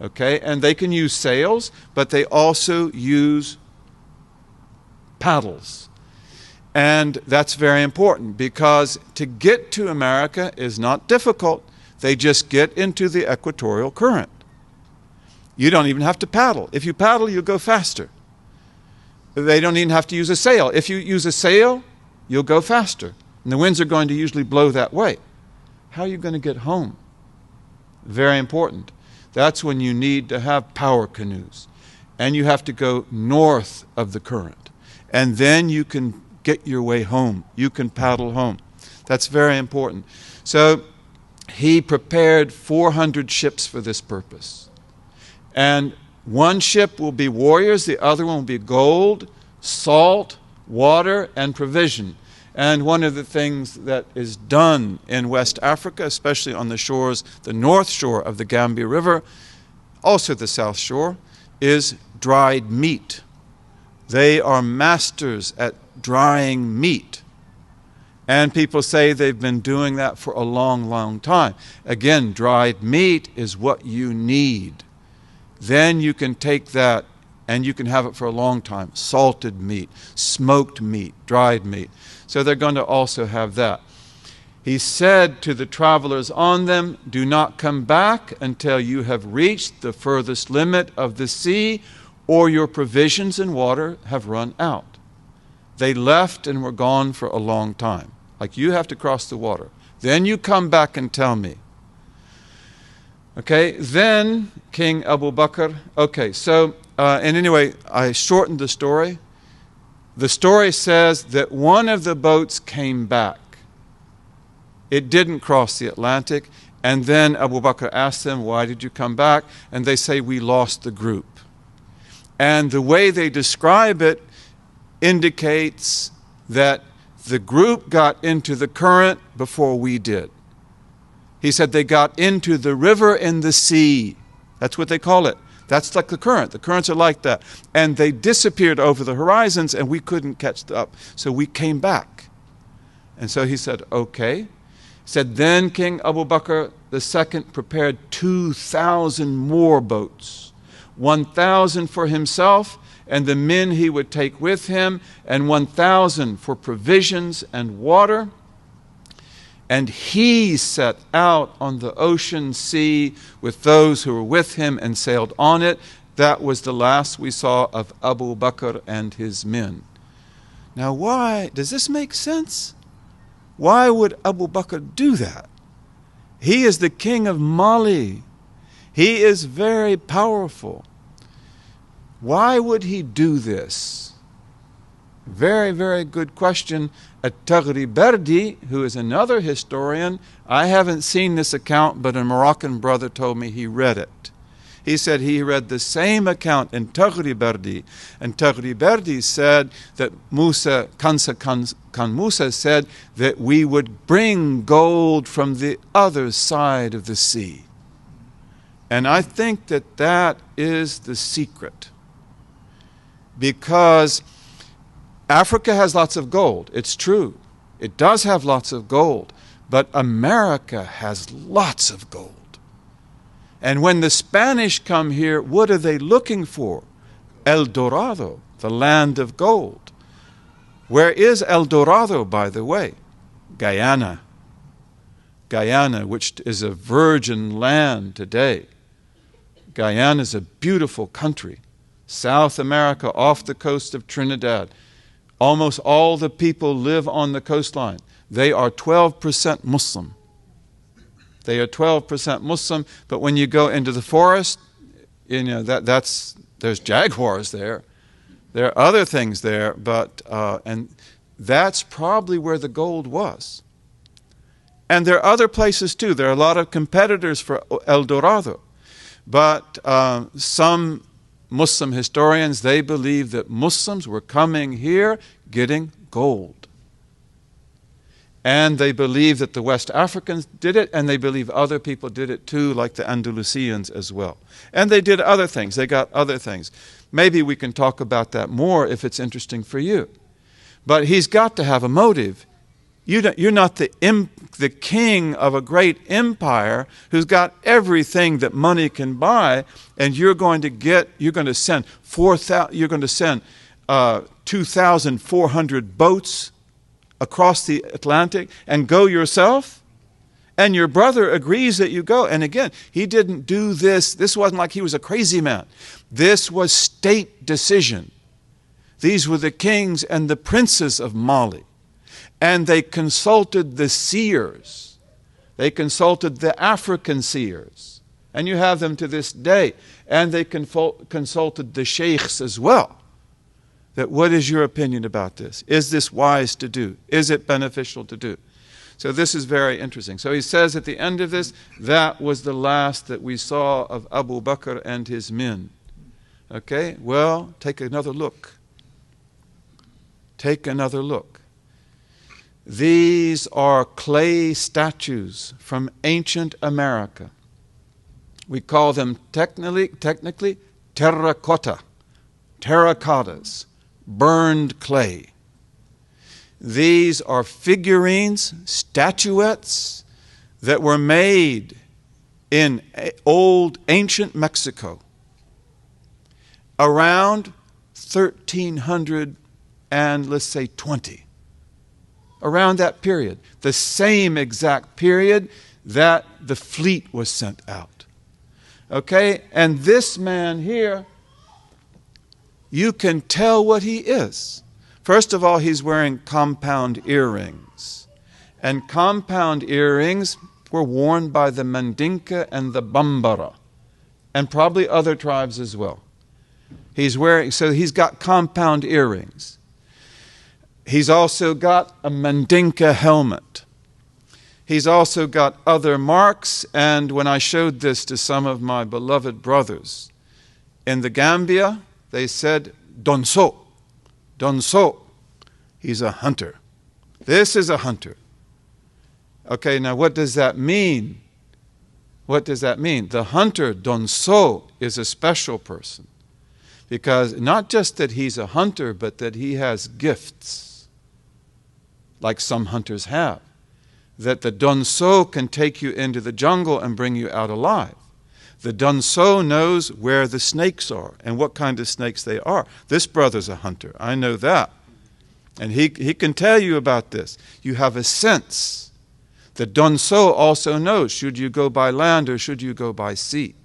Okay, and they can use sails, but they also use paddles. And that's very important because to get to America is not difficult. They just get into the equatorial current. You don't even have to paddle. If you paddle, you'll go faster. They don't even have to use a sail. If you use a sail, you'll go faster. And the winds are going to usually blow that way. How are you going to get home? Very important. That's when you need to have power canoes. And you have to go north of the current. And then you can get your way home. You can paddle home. That's very important. So he prepared 400 ships for this purpose. And one ship will be warriors, the other one will be gold, salt, water, and provision. And one of the things that is done in West Africa, especially on the shores, the north shore of the Gambia River, also the south shore, is dried meat. They are masters at drying meat. And people say they've been doing that for a long, long time. Again, dried meat is what you need. Then you can take that and you can have it for a long time. Salted meat, smoked meat, dried meat. So they're going to also have that. He said to the travelers on them, "Do not come back until you have reached the furthest limit of the sea, or your provisions and water have run out." They left and were gone for a long time. Like, you have to cross the water. Then you come back and tell me. Okay, then King Abu Bakr. Okay, so, and anyway, I shortened the story. The story says that one of the boats came back. It didn't cross the Atlantic. And then Abu Bakr asked them, "Why did you come back?" And they say, "We lost the group." And the way they describe it indicates that the group got into the current before we did. He said they got into the river and the sea. That's what they call it. That's like the current. The currents are like that. And they disappeared over the horizons and we couldn't catch up. So we came back. And so he said, okay. He said, then King Abu Bakr II prepared 2,000 more boats. 1,000 for himself and the men he would take with him, and 1,000 for provisions and water. And he set out on the ocean sea with those who were with him and sailed on it. That was the last we saw of Abu Bakr and his men. Now why, does this make sense? Why would Abu Bakr do that? He is the king of Mali. He is very powerful. Why would he do this? Very, very good question. At-Taghri-Berdi, who is another historian, I haven't seen this account, but a Moroccan brother told me he read it. He said he read the same account in Taghri-Berdi. And Taghri-Berdi said that Khan Musa said that we would bring gold from the other side of the sea. And I think that that is the secret. Because Africa has lots of gold. It's true. It does have lots of gold. But America has lots of gold. And when the Spanish come here, what are they looking for? El Dorado, the land of gold. Where is El Dorado, by the way? Guyana. Guyana, which is a virgin land today. Guyana is a beautiful country. South America, off the coast of Trinidad. Almost all the people live on the coastline. They are 12% Muslim. They are 12% Muslim, but when you go into the forest, you know, there's jaguars there. There are other things there, but and that's probably where the gold was. And there are other places too. There are a lot of competitors for El Dorado, but some Muslim historians, they believe that Muslims were coming here getting gold. And they believe that the West Africans did it, and they believe other people did it too, like the Andalusians as well. And they did other things. They got other things. Maybe we can talk about that more if it's interesting for you. But he's got to have a motive. You're not the king of a great empire who's got everything that money can buy, and you're going to send 2,400 boats across the Atlantic and go yourself? And your brother agrees that you go. And again, he didn't do this. This wasn't like he was a crazy man. This was state decision. These were the kings and the princes of Mali. And they consulted the seers. They consulted the African seers. And you have them to this day. And they consulted the sheikhs as well. That what is your opinion about this? Is this wise to do? Is it beneficial to do? So this is very interesting. So he says at the end of this, that was the last that we saw of Abu Bakr and his men. Okay, well, take another look. Take another look. These are clay statues from ancient America. We call them technically terracotta, terracottas, burned clay. These are figurines, statuettes that were made in old ancient Mexico around 1300 and let's say 20. Around that period, the same exact period that the fleet was sent out. Okay, and this man here, you can tell what he is. First of all, he's wearing compound earrings. And compound earrings were worn by the Mandinka and the Bambara, and probably other tribes as well. So he's got compound earrings. He's also got a Mandinka helmet. He's also got other marks, and when I showed this to some of my beloved brothers in the Gambia, they said, Donso. Donso. He's a hunter. This is a hunter. Okay, now what does that mean? What does that mean? The hunter, Donso, is a special person. Because not just that he's a hunter, but that he has gifts, like some hunters have. That the Donso can take you into the jungle and bring you out alive. The Donso knows where the snakes are and what kind of snakes they are. This brother's a hunter. I know that. And he can tell you about this. You have a sense. The Donso also knows, should you go by land or should you go by sea?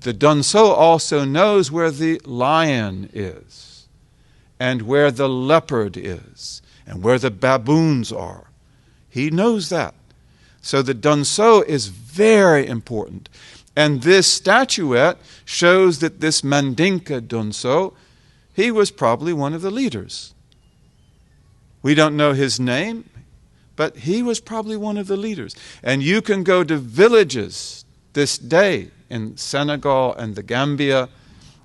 The Donso also knows where the lion is, and where the leopard is, and where the baboons are. He knows that. So the Donso is very important. And this statuette shows that this Mandinka Donso, he was probably one of the leaders. We don't know his name, but he was probably one of the leaders. And you can go to villages this day in Senegal and the Gambia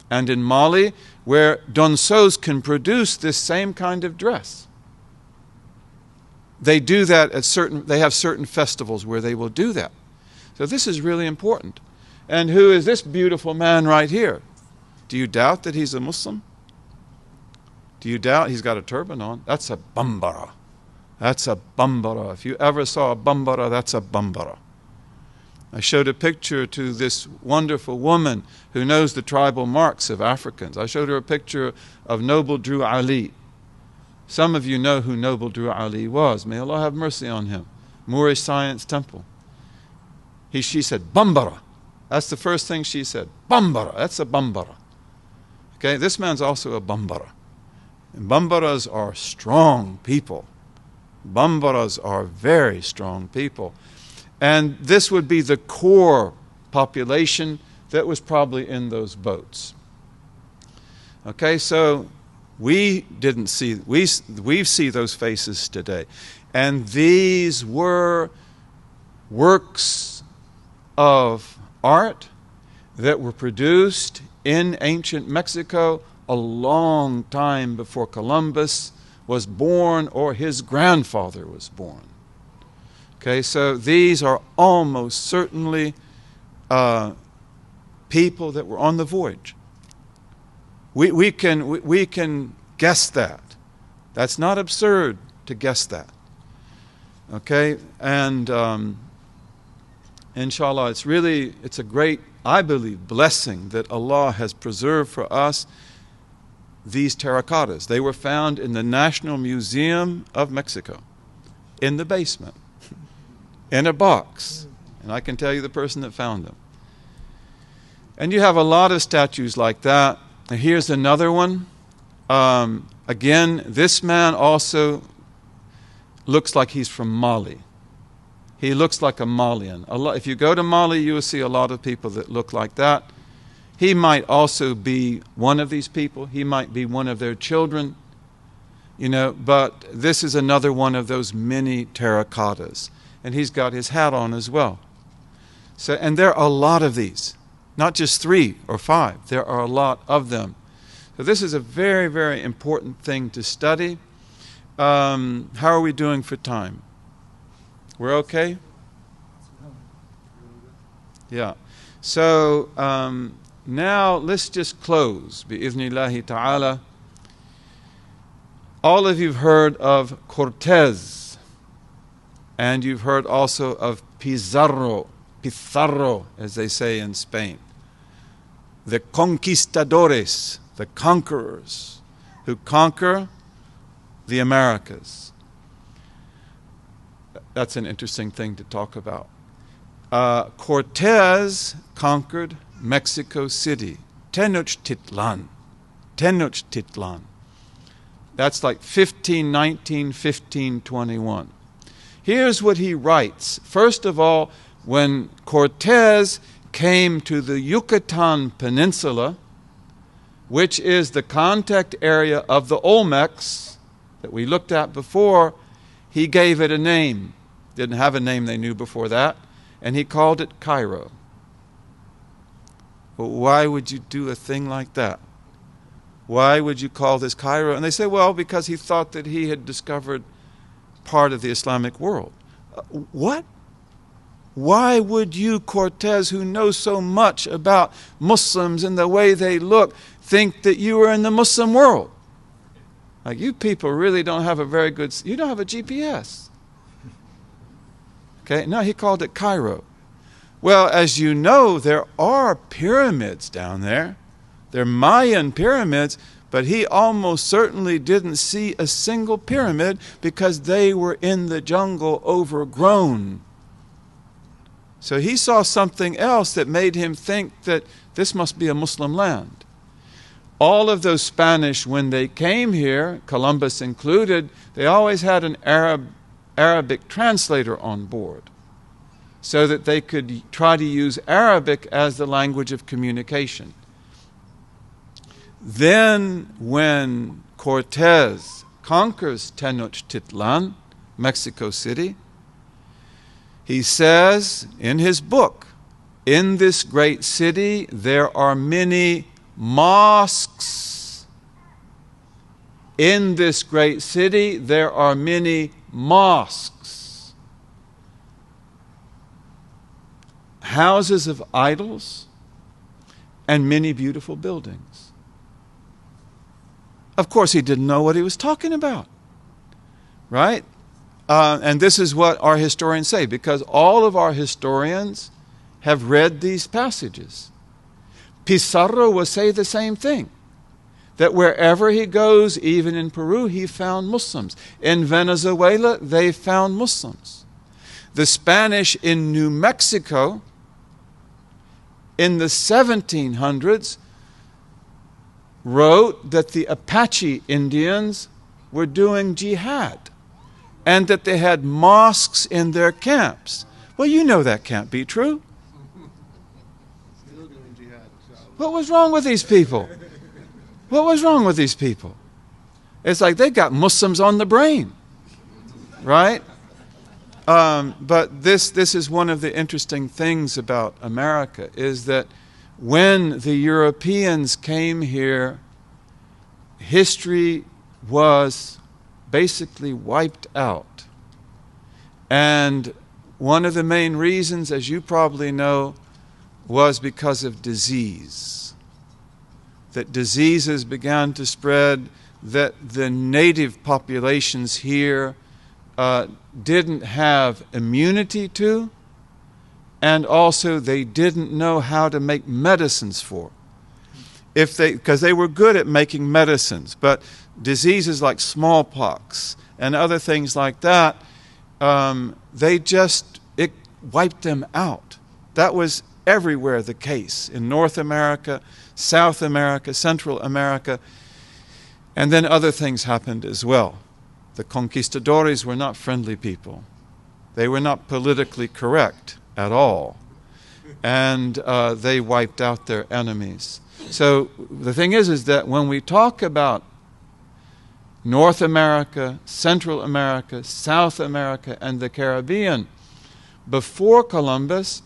and in Mali where Donsos can produce this same kind of dress. They do that they have certain festivals where they will do that. So this is really important. And who is this beautiful man right here? Do you doubt that he's a Muslim? Do you doubt he's got a turban on? That's a Bambara. That's a Bambara. If you ever saw a Bambara, that's a Bambara. I showed a picture to this wonderful woman who knows the tribal marks of Africans. I showed her a picture of Noble Drew Ali. Some of you know who Noble Drew Ali was. May Allah have mercy on him. Moorish Science Temple. She said, Bambara. That's the first thing she said. Bambara. That's a Bambara. Okay, this man's also a Bambara. And Bambaras are strong people. Bambaras are very strong people. And this would be the core population that was probably in those boats. Okay, so we see those faces today. And these were works of art that were produced in ancient Mexico a long time before Columbus was born or his grandfather was born. Okay, so these are almost certainly people that were on the voyage. We can guess that. That's not absurd to guess that. Okay, and inshallah, it's a great, I believe, blessing that Allah has preserved for us these terracottas. They were found in the National Museum of Mexico. in the basement, in a box. And I can tell you the person that found them. And you have a lot of statues like that. And here's another one. Again, this man also looks like he's from Mali. He looks like a Malian. If you go to Mali, you will see a lot of people that look like that. He might also be one of these people. He might be one of their children. But this is another one of those mini terracottas. And he's got his hat on as well. And there are a lot of these. Not just 3 or 5. There are a lot of them. So this is a very, very important thing to study. How are we doing for time? We're okay? Yeah. So now let's just close. Bi-idhnillahi ta'ala. All of you've heard of Cortez. And you've heard also of Pizarro, as they say in Spain. The conquistadores, the conquerors, who conquer the Americas. That's an interesting thing to talk about. Cortez conquered Mexico City, Tenochtitlan. That's like 1519, 1521. Here's what he writes. First of all, when Cortez came to the Yucatan Peninsula, which is the contact area of the Olmecs that we looked at before, he gave it a name. Didn't have a name they knew before that, and he called it Cairo. But why would you do a thing like that? Why would you call this Cairo? And they say, well, because he thought that he had discovered part of the Islamic world. What? Why would you, Cortez, who knows so much about Muslims and the way they look, think that you were in the Muslim world? Like, you people really don't have you don't have a GPS. Okay, no, he called it Cairo. Well, as you know, there are pyramids down there. They're Mayan pyramids, but he almost certainly didn't see a single pyramid because they were in the jungle overgrown. So he saw something else that made him think that this must be a Muslim land. All of those Spanish, when they came here, Columbus included, they always had an Arabic translator on board so that they could try to use Arabic as the language of communication. Then when Cortez conquers Tenochtitlan, Mexico City, he says in his book, in this great city there are many mosques. In this great city there are many mosques. Houses of idols and many beautiful buildings. Of course, he didn't know what he was talking about, right? And this is what our historians say, because all of our historians have read these passages. Pizarro will say the same thing, that wherever he goes, even in Peru, he found Muslims. In Venezuela, they found Muslims. The Spanish in New Mexico, in the 1700s, wrote that the Apache Indians were doing jihad and that they had mosques in their camps. Well, you know that can't be true. What was wrong with these people? What was wrong with these people? It's like they got Muslims on the brain, right? But this is one of the interesting things about America, is that when the Europeans came here, history was basically wiped out. And one of the main reasons, as you probably know, was because of disease. That diseases began to spread, that the native populations here didn't have immunity to, and also they didn't know how to make medicines for. Because they were good at making medicines, but diseases like smallpox and other things like that, it wiped them out. That was everywhere the case, in North America, South America, Central America, and then other things happened as well. The conquistadores were not friendly people. They were not politically correct at all, and they wiped out their enemies. So the thing is that when we talk about North America, Central America, South America, and the Caribbean, before Columbus,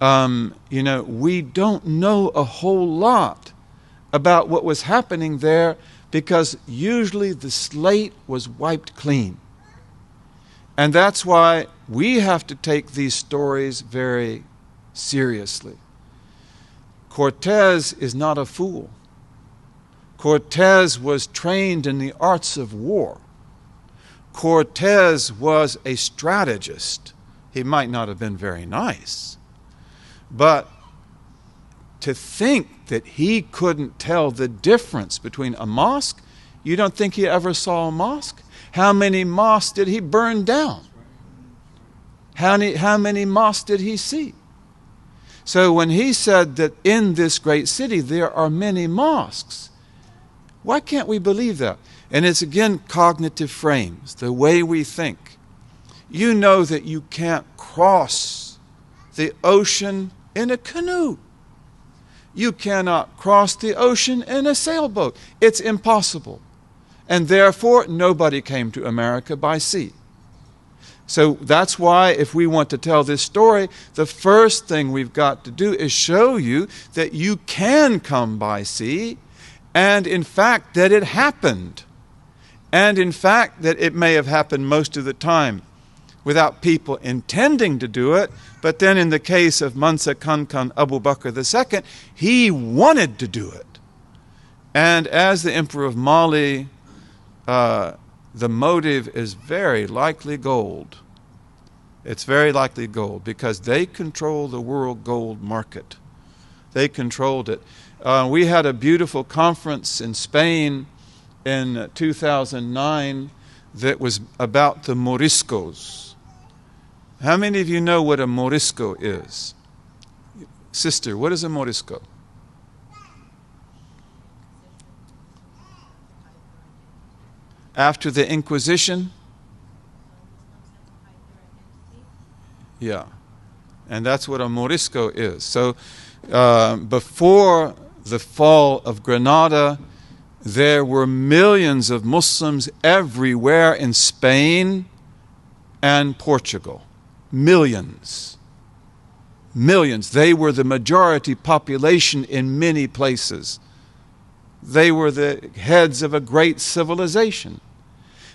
we don't know a whole lot about what was happening there, because usually the slate was wiped clean. And that's why we have to take these stories very seriously. Cortez is not a fool. Cortez was trained in the arts of war. Cortez was a strategist. He might not have been very nice, but to think that he couldn't tell the difference between a mosque, you don't think he ever saw a mosque? How many mosques did he burn down? How many mosques did he see? So when he said that in this great city there are many mosques, why can't we believe that? And it's again cognitive frames, the way we think. You know that you can't cross the ocean in a canoe. You cannot cross the ocean in a sailboat. It's impossible. And therefore, nobody came to America by sea. So that's why if we want to tell this story, the first thing we've got to do is show you that you can come by sea, and in fact that it happened. And in fact that it may have happened most of the time without people intending to do it, but then in the case of Mansa Kankan Abu Bakr II, he wanted to do it. And as the Emperor of Mali, the motive is very likely gold. It's very likely gold, because they control the world gold market. They controlled it. We had a beautiful conference in Spain in 2009 that was about the Moriscos. How many of you know what a Morisco is? Sister, what is a Morisco? After the Inquisition? Yeah. And that's what a Morisco is. So before the fall of Granada, there were millions of Muslims everywhere in Spain and Portugal. Millions. Millions. They were the majority population in many places. They were the heads of a great civilization.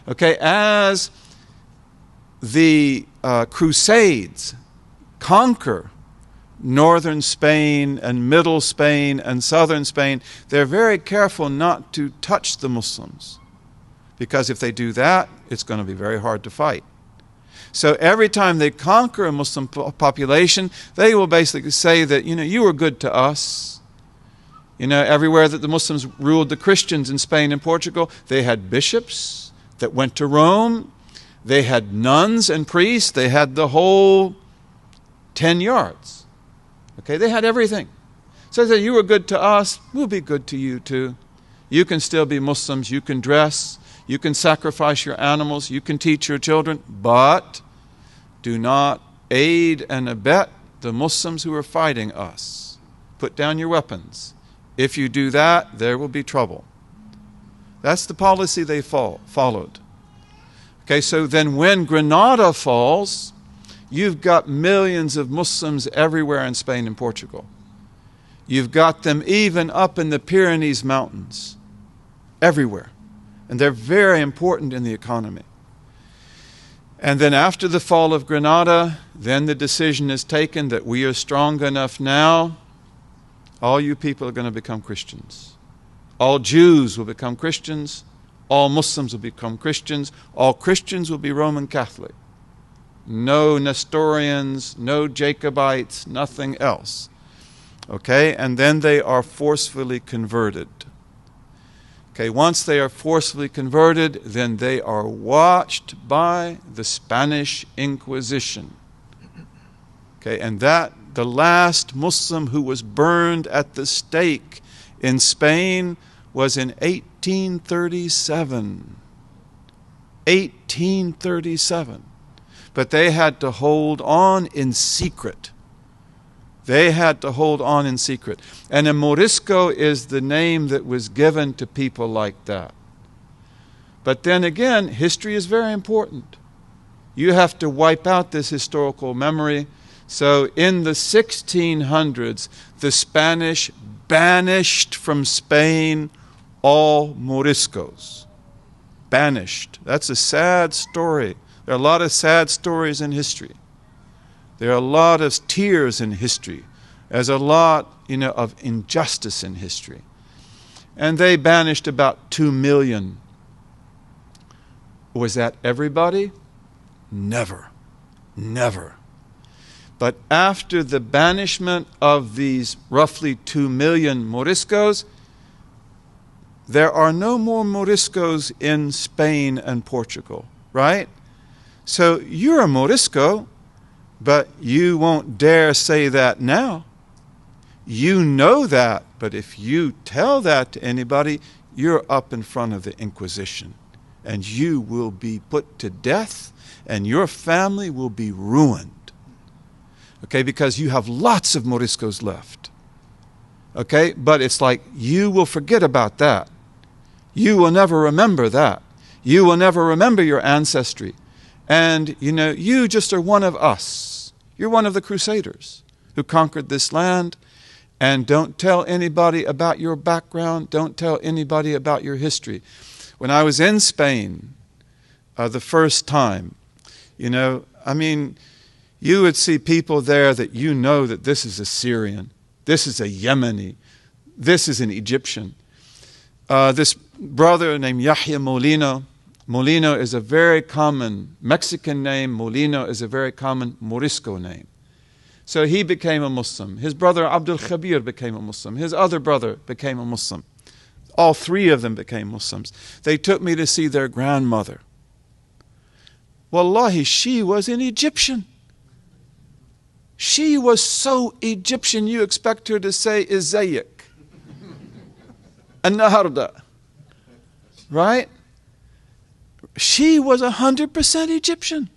Okay, as the Crusades conquer northern Spain and middle Spain and southern Spain, they're very careful not to touch the Muslims, because if they do that, it's going to be very hard to fight. So every time they conquer a Muslim population, they will basically say that, you were good to us. Everywhere that the Muslims ruled the Christians in Spain and Portugal, they had bishops that went to Rome. They had nuns and priests. They had the whole 10 yards. Okay, they had everything. So they said, you were good to us, we'll be good to you too. You can still be Muslims, you can dress, you can sacrifice your animals, you can teach your children, but do not aid and abet the Muslims who are fighting us. Put down your weapons. If you do that, there will be trouble. That's the policy they followed. Okay, so then when Granada falls, you've got millions of Muslims everywhere in Spain and Portugal. You've got them even up in the Pyrenees Mountains, everywhere. And they're very important in the economy. And then after the fall of Granada, then the decision is taken that we are strong enough now, all you people are going to become Christians. All Jews will become Christians. All Muslims will become Christians. All Christians will be Roman Catholic. No Nestorians, no Jacobites, nothing else. Okay, and then they are forcefully converted. Okay, once they are forcibly converted, then they are watched by the Spanish Inquisition. Okay, and that the last Muslim who was burned at the stake in Spain was in 1837. 1837. But they had to hold on in secret. They had to hold on in secret. And a Morisco is the name that was given to people like that. But then again, history is very important. You have to wipe out this historical memory. So in the 1600s, the Spanish banished from Spain all Moriscos. Banished. That's a sad story. There are a lot of sad stories in history. There are a lot of tears in history. There's a lot, of injustice in history. And they banished about 2 million. Was that everybody? Never. Never. But after the banishment of these roughly 2 million Moriscos, there are no more Moriscos in Spain and Portugal, right? So you're a Morisco, but you won't dare say that now. You know that, but if you tell that to anybody, you're up in front of the Inquisition, and you will be put to death, and your family will be ruined. Okay, because you have lots of Moriscos left. Okay, but it's like you will forget about that. You will never remember that. You will never remember your ancestry. And, you just are one of us. You're one of the Crusaders who conquered this land. And don't tell anybody about your background. Don't tell anybody about your history. When I was in Spain the first time, you would see people there that that this is a Syrian, this is a Yemeni, this is an Egyptian. This brother named Yahya Molino. Molino is a very common Mexican name. Molino is a very common Morisco name. So he became a Muslim. His brother Abdul-Khabir became a Muslim. His other brother became a Muslim. All three of them became Muslims. They took me to see their grandmother. Wallahi, she was an Egyptian. She was so Egyptian, you expect her to say, Izayik. An-Naharda. Right? She was 100% Egyptian.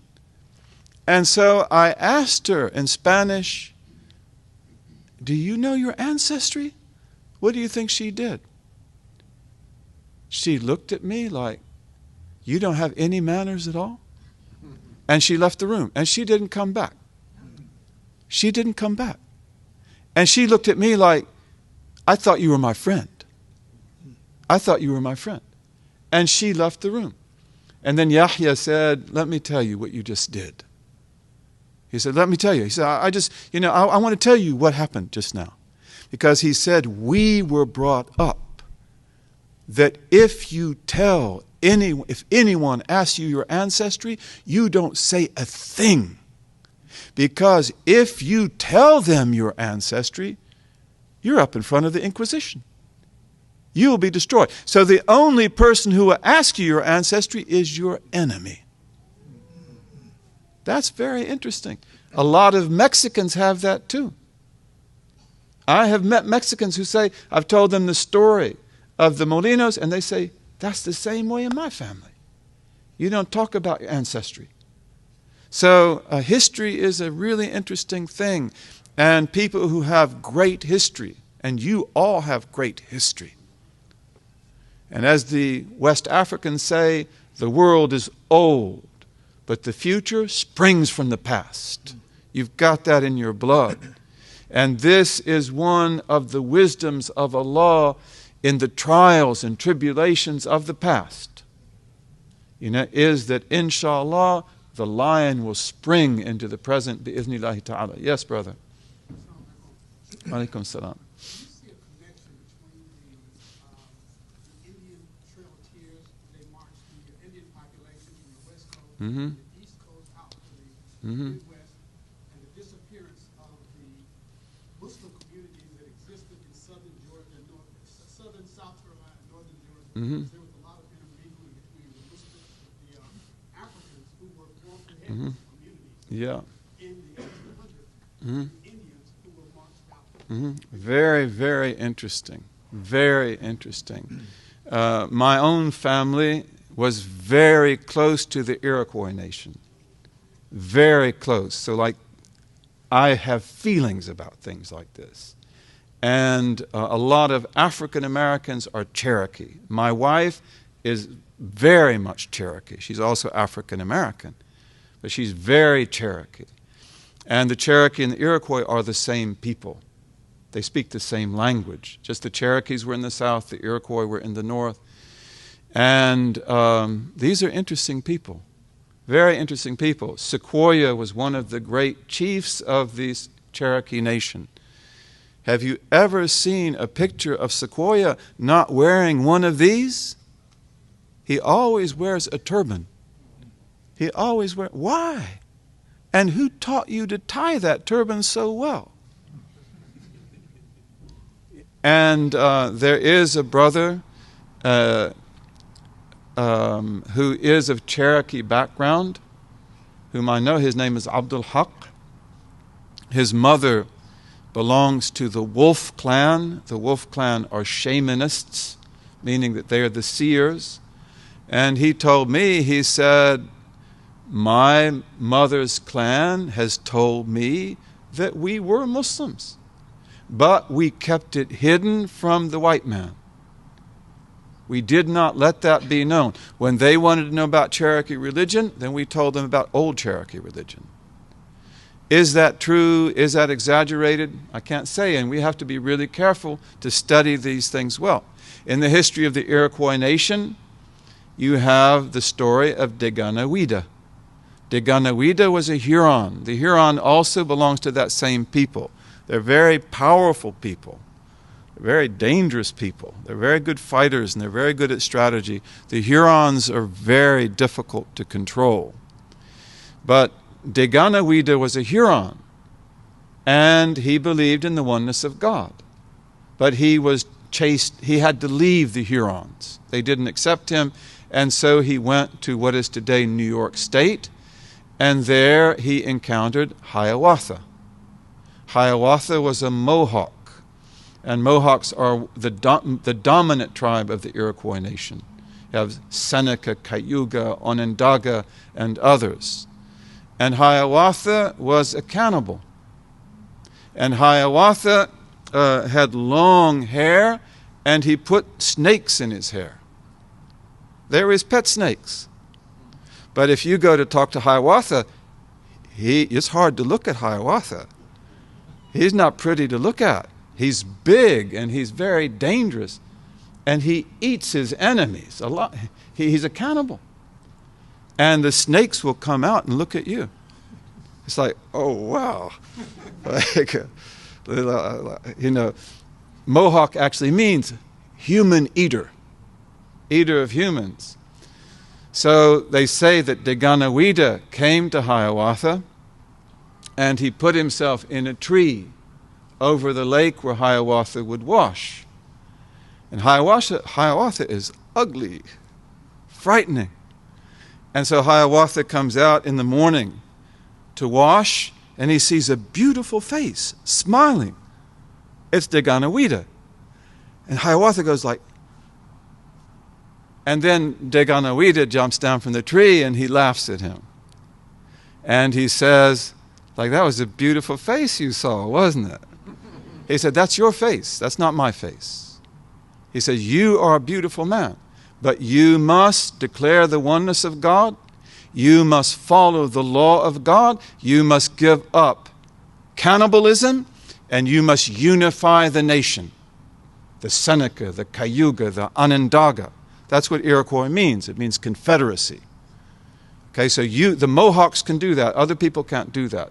And so I asked her in Spanish, do you know your ancestry? What do you think she did? She looked at me like, you don't have any manners at all? And she left the room. And she didn't come back. She didn't come back. And she looked at me like, I thought you were my friend. I thought you were my friend. And she left the room. And then Yahya said, let me tell you what you just did. He said, let me tell you. He said, I want to tell you what happened just now. Because he said, we were brought up that if anyone asks you your ancestry, you don't say a thing. Because if you tell them your ancestry, you're up in front of the Inquisition. You will be destroyed. So the only person who will ask you your ancestry is your enemy. That's very interesting. A lot of Mexicans have that too. I have met Mexicans who say, I've told them the story of the Molinos, and they say, that's the same way in my family. You don't talk about your ancestry. So history is a really interesting thing. And people who have great history, and you all have great history. And as the West Africans say, the world is old, but the future springs from the past. You've got that in your blood. And this is one of the wisdoms of Allah in the trials and tribulations of the past. Is that inshallah the lion will spring into the present bi'iznillahi ta'ala. Yes, brother. Alaikum salam. Mm-hmm. The East Coast out to the Midwest, and the disappearance of the Muslim communities that existed in southern Georgia, southern South Carolina, northern Georgia, Mm-hmm. There was a lot of intermingling between the Africans who were formed from Mm-hmm. communities Yeah. in the 1800s, Mm-hmm. Indians who were marched out. Mm-hmm. Very, very interesting. Very interesting. My own family was very close to the Iroquois nation. Very close. So, like, I have feelings about things like this. And a lot of African Americans are Cherokee. My wife is very much Cherokee. She's also African American, but she's very Cherokee. And the Cherokee and the Iroquois are the same people. They speak the same language. Just the Cherokees were in the south, the Iroquois were in the north. And these are interesting people. Very interesting people. Sequoyah was one of the great chiefs of the Cherokee nation. Have you ever seen a picture of Sequoyah not wearing one of these? He always wears a turban. He always wears. Why? And who taught you to tie that turban so well? And there is a brother who is of Cherokee background, whom I know. His name is Abd-Allah. His mother belongs to the Wolf clan. The Wolf clan are shamanists, meaning that they are the seers. And he told me, he said, my mother's clan has told me that we were Muslims, but we kept it hidden from the white man. We did not let that be known. When they wanted to know about Cherokee religion, then we told them about old Cherokee religion. Is that true? Is that exaggerated? I can't say, and we have to be really careful to study these things well. In the history of the Iroquois nation, you have the story of Deganawida. Deganawida was a Huron. The Huron also belongs to that same people. They're very powerful people. They're very dangerous people. They're very good fighters and they're very good at strategy. The Hurons are very difficult to control. But Deganawida was a Huron, and he believed in the oneness of God. But he was chased, he had to leave the Hurons. They didn't accept him, and so he went to what is today New York State, and there he encountered Hiawatha. Hiawatha was a Mohawk, and Mohawks are the dominant tribe of the Iroquois nation. You have Seneca, Cayuga, Onondaga, and others. And Hiawatha was a cannibal. And Hiawatha had long hair, and he put snakes in his hair. They were his pet snakes. But if you go to talk to Hiawatha, it's hard to look at Hiawatha. He's not pretty to look at. He's big and he's very dangerous. And he eats his enemies a lot. He's a cannibal. And the snakes will come out and look at you. It's like, oh, wow. Like, you know, Mohawk actually means human eater, eater of humans. So they say that Deganawida came to Hiawatha and he put himself in a tree over the lake where Hiawatha would wash. And Hiawatha is ugly, frightening. And so Hiawatha comes out in the morning to wash, and he sees a beautiful face, smiling. It's Deganawida. And Hiawatha goes like, and then Deganawida jumps down from the tree and he laughs at him. And he says, like, that was a beautiful face you saw, wasn't it? He said, that's your face, that's not my face. He says, you are a beautiful man, but you must declare the oneness of God. You must follow the law of God. You must give up cannibalism, and you must unify the nation. The Seneca, the Cayuga, the Onondaga. That's what Iroquois means. It means confederacy. Okay, so the Mohawks can do that. Other people can't do that.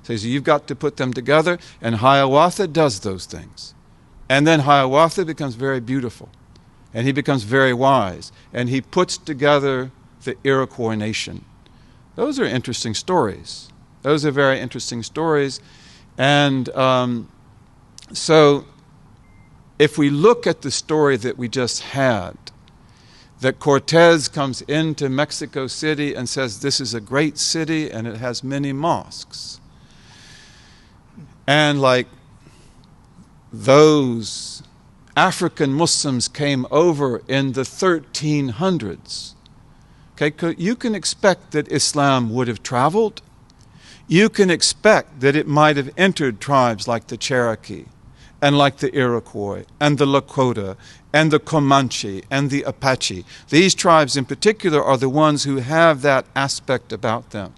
So you've got to put them together, and Hiawatha does those things. And then Hiawatha becomes very beautiful, and he becomes very wise, and he puts together the Iroquois nation. Those are interesting stories. Those are very interesting stories. And so if we look at the story that we just had, that Cortez comes into Mexico City and says this is a great city and it has many mosques. And like those African Muslims came over in the 1300s, okay, you can expect that Islam would have traveled. You can expect that it might have entered tribes like the Cherokee and like the Iroquois and the Lakota and the Comanche and the Apache. These tribes in particular are the ones who have that aspect about them.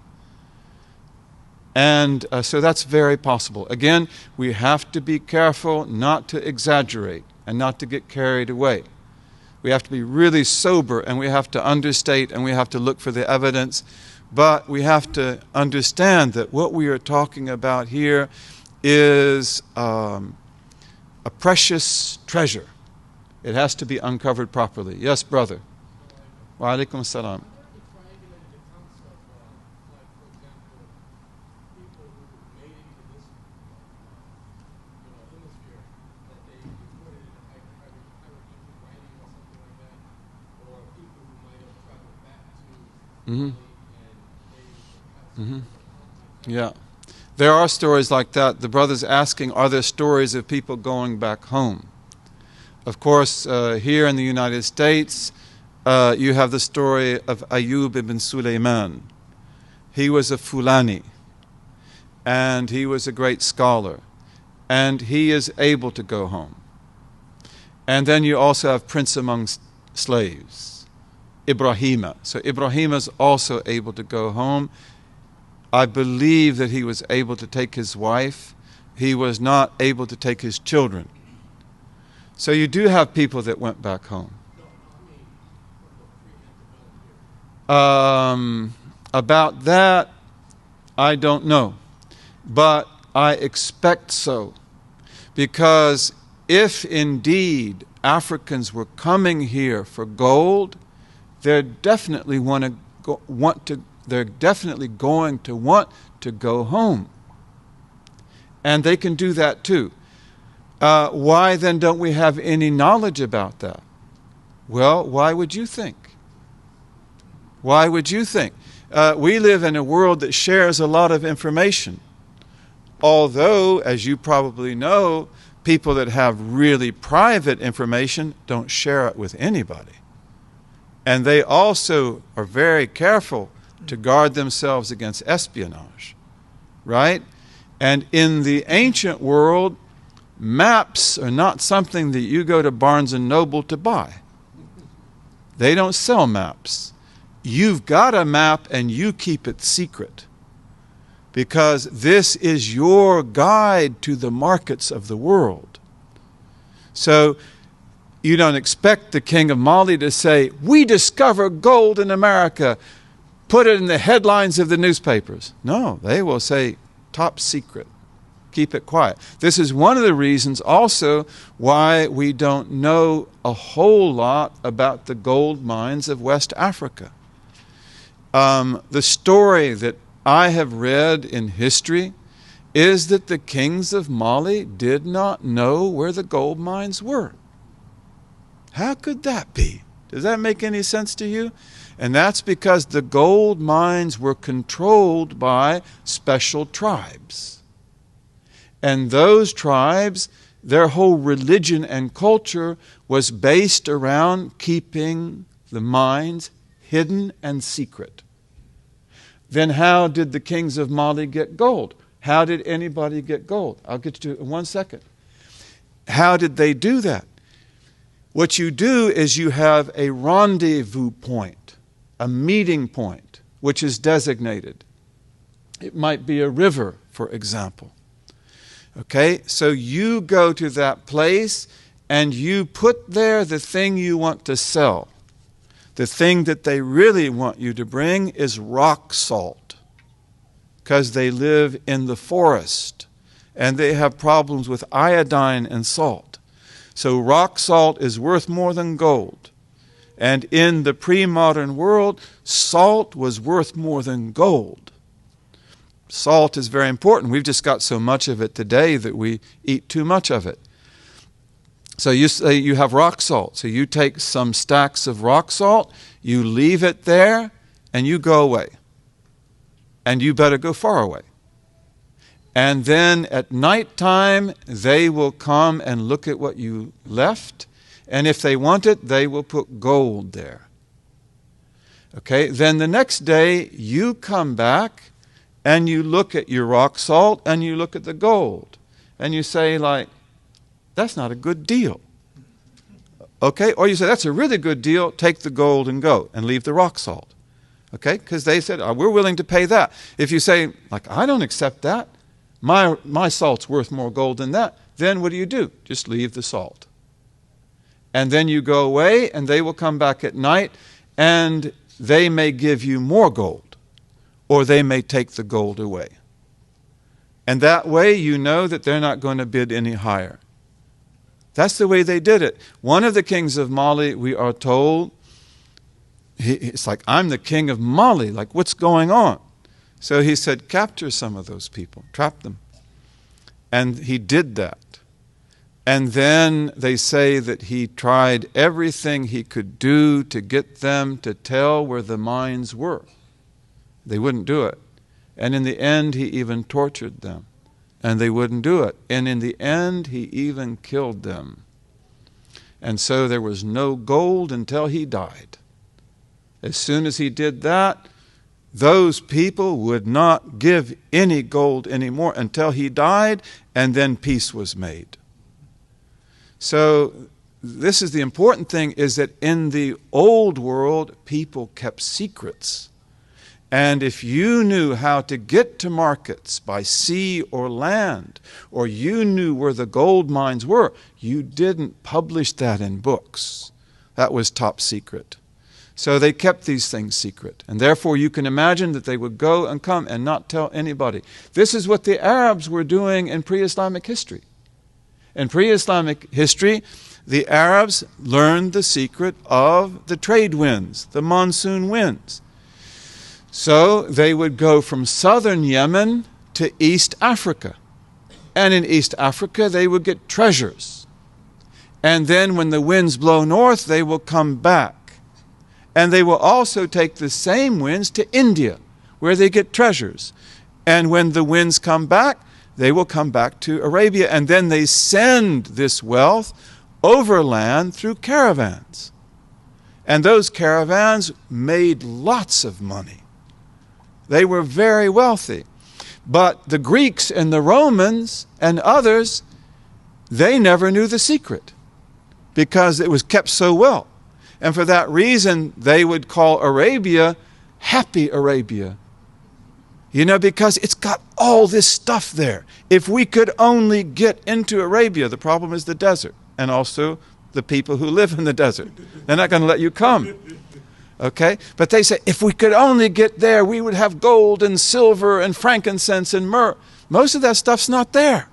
And so that's very possible. Again, we have to be careful not to exaggerate and not to get carried away. We have to be really sober, and we have to understate, and we have to look for the evidence. But we have to understand that what we are talking about here is a precious treasure. It has to be uncovered properly. Yes, brother. Wa alaikum assalam. Mm-hmm. Mm-hmm. Yeah. There are stories like that. The brother's asking, are there stories of people going back home? Of course, here in the United States, you have the story of Ayyub ibn Sulaiman. He was a Fulani, and he was a great scholar, and he is able to go home. And then you also have Prince Among Slaves, Ibrahima. So Ibrahima is also able to go home. I believe that he was able to take his wife. He was not able to take his children. So you do have people that went back home. About that, I don't know. But I expect so. Because if indeed Africans were coming here for gold, they're definitely going to want to go home. And they can do that too. Why then don't we have any knowledge about that? Well, why would you think? Why would you think? We live in a world that shares a lot of information. Although, as you probably know, people that have really private information don't share it with anybody. And they also are very careful to guard themselves against espionage, right? And in the ancient world, maps are not something that you go to Barnes and Noble to buy. They don't sell maps. You've got a map and you keep it secret, because this is your guide to the markets of the world. So you don't expect the king of Mali to say, "We discover gold in America. Put it in the headlines of the newspapers." No, they will say, "Top secret. Keep it quiet." This is one of the reasons also why we don't know a whole lot about the gold mines of West Africa. The story that I have read in history is that the kings of Mali did not know where the gold mines were. How could that be? Does that make any sense to you? And that's because the gold mines were controlled by special tribes. And those tribes, their whole religion and culture was based around keeping the mines hidden and secret. Then how did the kings of Mali get gold? How did anybody get gold? I'll get to it in 1 second. How did they do that? What you do is you have a rendezvous point, a meeting point, which is designated. It might be a river, for example. Okay, so you go to that place and you put there the thing you want to sell. The thing that they really want you to bring is rock salt, because they live in the forest and they have problems with iodine and salt. So rock salt is worth more than gold. And in the pre-modern world, salt was worth more than gold. Salt is very important. We've just got so much of it today that we eat too much of it. So you say you have rock salt. So you take some stacks of rock salt, you leave it there, and you go away. And you better go far away. And then at nighttime, they will come and look at what you left. And if they want it, they will put gold there. Okay, then the next day, you come back and you look at your rock salt and you look at the gold. And you say, like, that's not a good deal. Okay, or you say, that's a really good deal, take the gold and go, and leave the rock salt. Okay, because they said, oh, we're willing to pay that. If you say, like, I don't accept that, my salt's worth more gold than that, then what do? Just leave the salt. And then you go away, and they will come back at night, and they may give you more gold, or they may take the gold away. And that way you know that they're not going to bid any higher. That's the way they did it. One of the kings of Mali, we are told, it's like, I'm the king of Mali, like, what's going on? So he said, capture some of those people, trap them. And he did that. And then they say that he tried everything he could do to get them to tell where the mines were. They wouldn't do it. And in the end, he even tortured them. And they wouldn't do it. And in the end, he even killed them. And so there was no gold until he died. As soon as he did that, those people would not give any gold anymore until he died, and then peace was made. So this is the important thing, is that in the old world, people kept secrets. And if you knew how to get to markets by sea or land, or you knew where the gold mines were, you didn't publish that in books. That was top secret. So they kept these things secret. And therefore you can imagine that they would go and come and not tell anybody. This is what the Arabs were doing in pre-Islamic history. In pre-Islamic history, the Arabs learned the secret of the trade winds, the monsoon winds. So they would go from southern Yemen to East Africa. And in East Africa, they would get treasures. And then when the winds blow north, they will come back. And they will also take the same winds to India, where they get treasures. And when the winds come back, they will come back to Arabia. And then they send this wealth overland through caravans. And those caravans made lots of money. They were very wealthy. But the Greeks and the Romans and others, they never knew the secret because it was kept so well. And for that reason, they would call Arabia Happy Arabia. You know, because it's got all this stuff there. If we could only get into Arabia, the problem is the desert and also the people who live in the desert. They're not going to let you come. Okay? But they say, if we could only get there, we would have gold and silver and frankincense and myrrh. Most of that stuff's not there.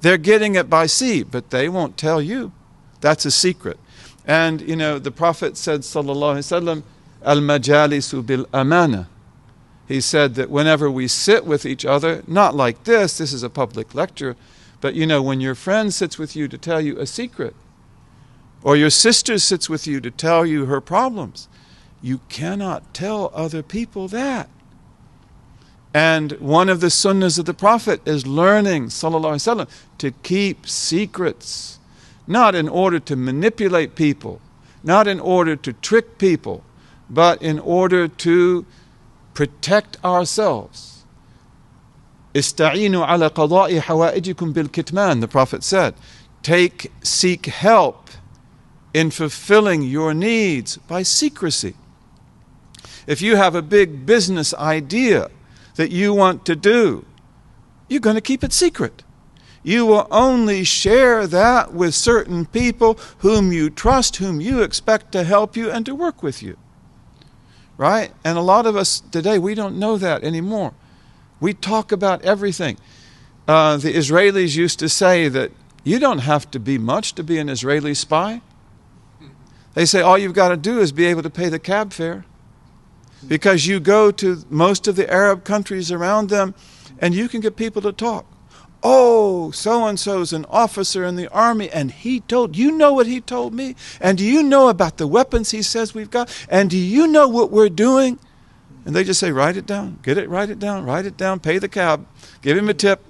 They're getting it by sea, but they won't tell you. That's a secret. And, you know, the Prophet said, sallallahu alaihi wasallam, al-majalisu bil-amana. He said that whenever we sit with each other, not like this is a public lecture, but, you know, when your friend sits with you to tell you a secret, or your sister sits with you to tell you her problems, you cannot tell other people that. And one of the sunnahs of the Prophet is learning, sallallahu alaihi wasallam, to keep secrets, not in order to manipulate people, not in order to trick people, but in order to protect ourselves. Ista'inu ala qada'i hawaijikum bil kitman, the Prophet said. Seek help in fulfilling your needs by secrecy. If you have a big business idea that you want to do, you're going to keep it secret. You will only share that with certain people whom you trust, whom you expect to help you and to work with you. Right? And a lot of us today, we don't know that anymore. We talk about everything. The Israelis used to say that you don't have to be much to be an Israeli spy. They say all you've got to do is be able to pay the cab fare. Because you go to most of the Arab countries around them and you can get people to talk. oh, so-and-so's an officer in the army, and you know what he told me? And do you know about the weapons he says we've got? And do you know what we're doing? And they just say, write it down, write it down, pay the cab, give him a tip.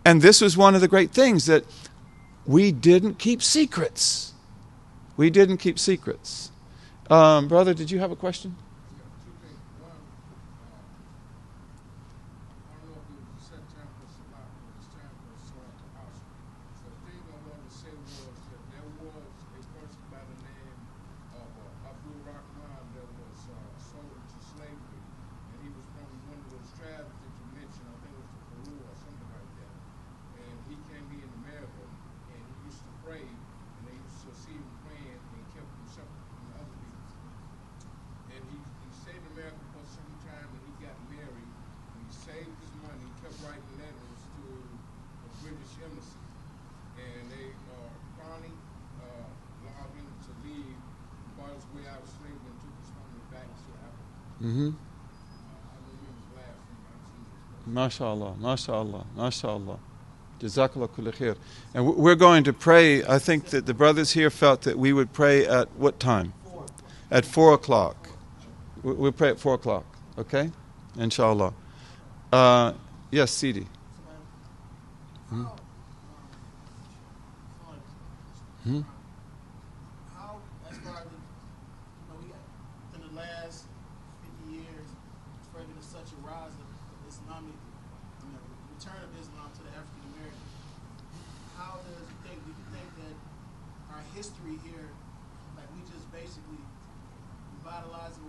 And this was one of the great things, that we didn't keep secrets. We didn't keep secrets. Brother, did you have a question? Two things. One, I don't know if it was a set time for Salah or it's time for Salah to house. So the thing I wanted to say was that there was a person by the name of Abdul-Rahman that was sold into slavery, and he was from one of those tribes that you mentioned. I think it was the Barawa or something like that. And he came here in America, and he used to pray, and they used to see him praying, and he kept himself from other people. And he stayed in America for some time, and he got married, and he saved his money. He kept writing letters to the British embassy, and they finally allowed him to leave, bought his way out of slavery, and took his family back to Africa. Mm-hmm. I remember his last name. I've seen his name. MashaAllah, MashaAllah, MashaAllah. Jazakallah kulli khair. And we're going to pray. I think that the brothers here felt that we would pray at what time? At 4 o'clock. We'll pray at 4 o'clock. Okay? Inshallah. Yes, Sidi. Hmm? Hmm? How, as far as we got in the last 50 years, it's been such a rise of Islamic, return of Islam to the African American. How do you think that our history here, like we just basically revitalizing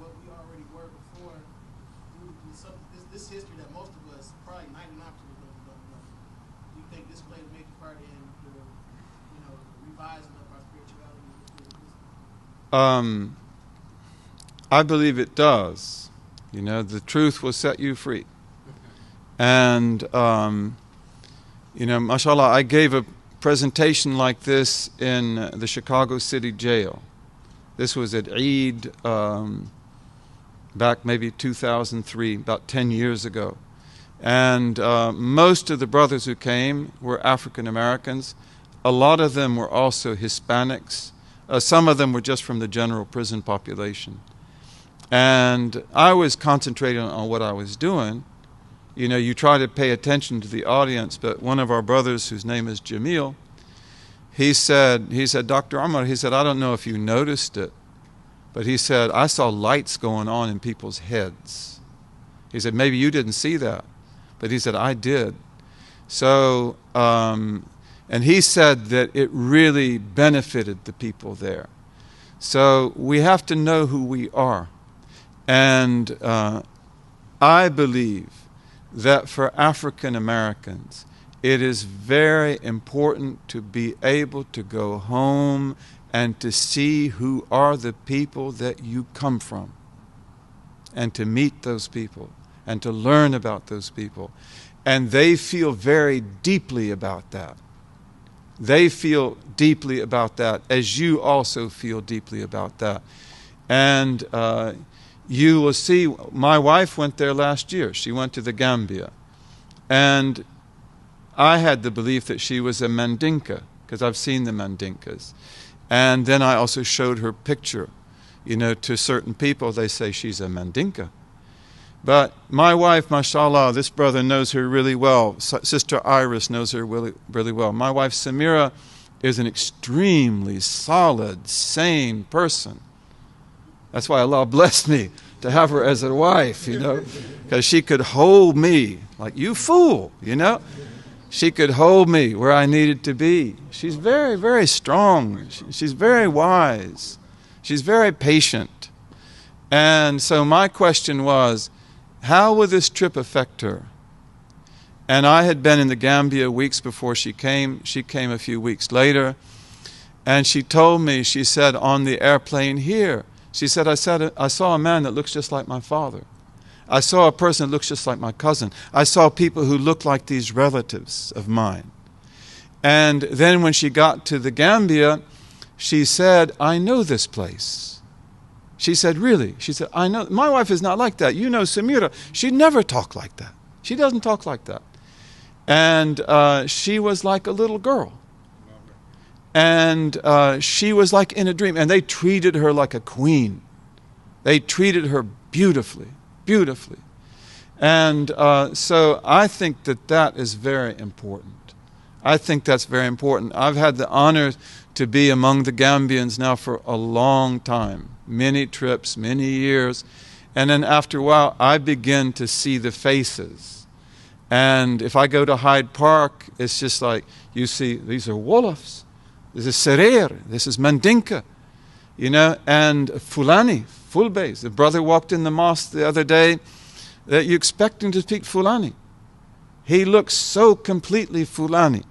what we already were before, this history that most of us, probably 99% of us don't know. Do you think this played a major part in the revising of our spirituality? I believe it does. The truth will set you free. And, mashallah, I gave a presentation like this in the Chicago City Jail. This was at Eid back maybe 2003, about 10 years ago. And most of the brothers who came were African Americans. A lot of them were also Hispanics. Some of them were just from the general prison population. And I was concentrating on what I was doing. You try to pay attention to the audience, but one of our brothers, whose name is Jamil, he said, Dr. Umar, he said, I don't know if you noticed it, but he said, I saw lights going on in people's heads. He said, maybe you didn't see that, but he said, I did. So, and he said that it really benefited the people there. So we have to know who we are. And I believe that for African Americans, it is very important to be able to go home and to see who are the people that you come from, and to meet those people, and to learn about those people. And they feel very deeply about that. They feel deeply about that, as you also feel deeply about that. And you will see, my wife went there last year. She went to the Gambia. And I had the belief that she was a Mandinka, because I've seen the Mandinkas. And then I also showed her picture. To certain people, they say she's a Mandinka. But my wife, mashallah, this brother knows her really well. Sister Iris knows her really, really well. My wife, Samira, is an extremely solid, sane person. That's why Allah blessed me to have her as a wife, because she could hold me like, you fool, She could hold me where I needed to be. She's very, very strong. She's very wise. She's very patient. And so my question was, how will this trip affect her? And I had been in the Gambia weeks before she came. She came a few weeks later. And she told me, she said, on the airplane here, she said, I saw a man that looks just like my father. I saw a person that looks just like my cousin. I saw people who looked like these relatives of mine. And then when she got to the Gambia, she said, I know this place. She said, really? She said, I know. My wife is not like that. Samira, she never talked like that. She doesn't talk like that. And she was like a little girl. And she was like in a dream. And they treated her like a queen. They treated her beautifully, beautifully. And so I think that that is very important. I think that's very important. I've had the honor to be among the Gambians now for a long time. Many trips, many years. And then after a while, I begin to see the faces. And if I go to Hyde Park, it's just like, you see, these are Wolofs. This is Serer. This is Mandinka. You know, and Fulani, Fulbeys. The brother walked in the mosque the other day that you expect him to speak Fulani. He looks so completely Fulani.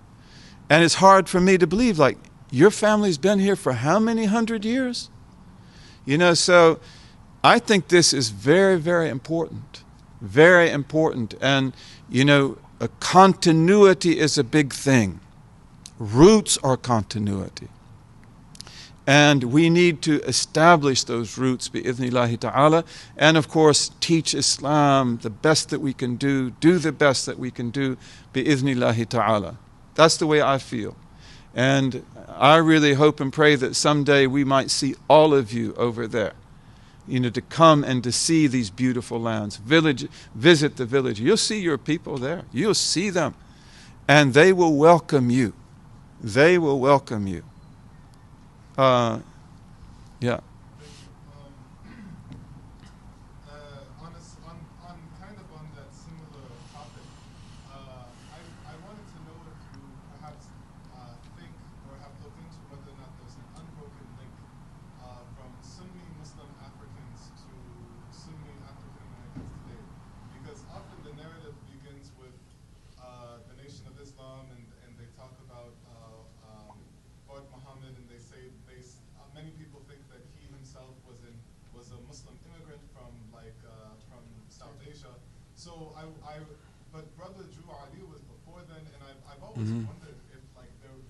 And it's hard for me to believe, like, your family's been here for how many 100 years? You know, so I think this is very, very important. Very important. And, you know, a continuity is a big thing. Roots are continuity. And we need to establish those roots, bi'idhnillahi ta'ala. And of course, teach Islam the best that we can do the best that we can do, bi'idhnillahi ta'ala. That's the way I feel. And I really hope and pray that someday we might see all of you over there. You know, to come and to see these beautiful lands. Visit the village. You'll see your people there. You'll see them. And they will welcome you. They will welcome you. Yeah. On kind of on that similar topic, I wanted to know if you perhaps think or have looked into whether or not there's an unbroken link from Sunni Muslim Africans to Sunni African Americans today. Because often the narrative begins with the Nation of Islam, and they talk about Lord Muhammad, and they say many people think that he himself was a Muslim immigrant from South Asia. So but Brother Drew Ali was before then, and I've always wondered if there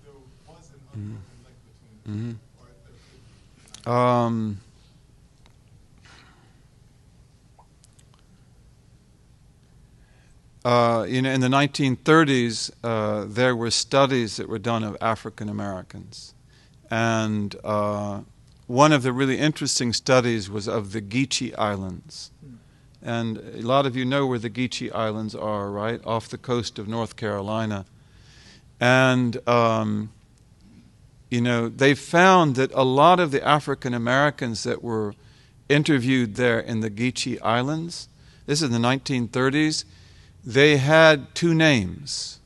was an unbroken link between them, or if there could be. You know, in the 1930s, there were studies that were done of African Americans. And one of the really interesting studies was of the Geechee Islands. And a lot of you know where the Geechee Islands are, right? Off the coast of North Carolina. And, you know, they found that a lot of the African Americans that were interviewed there in the Geechee Islands, this is in the 1930s, they had two names.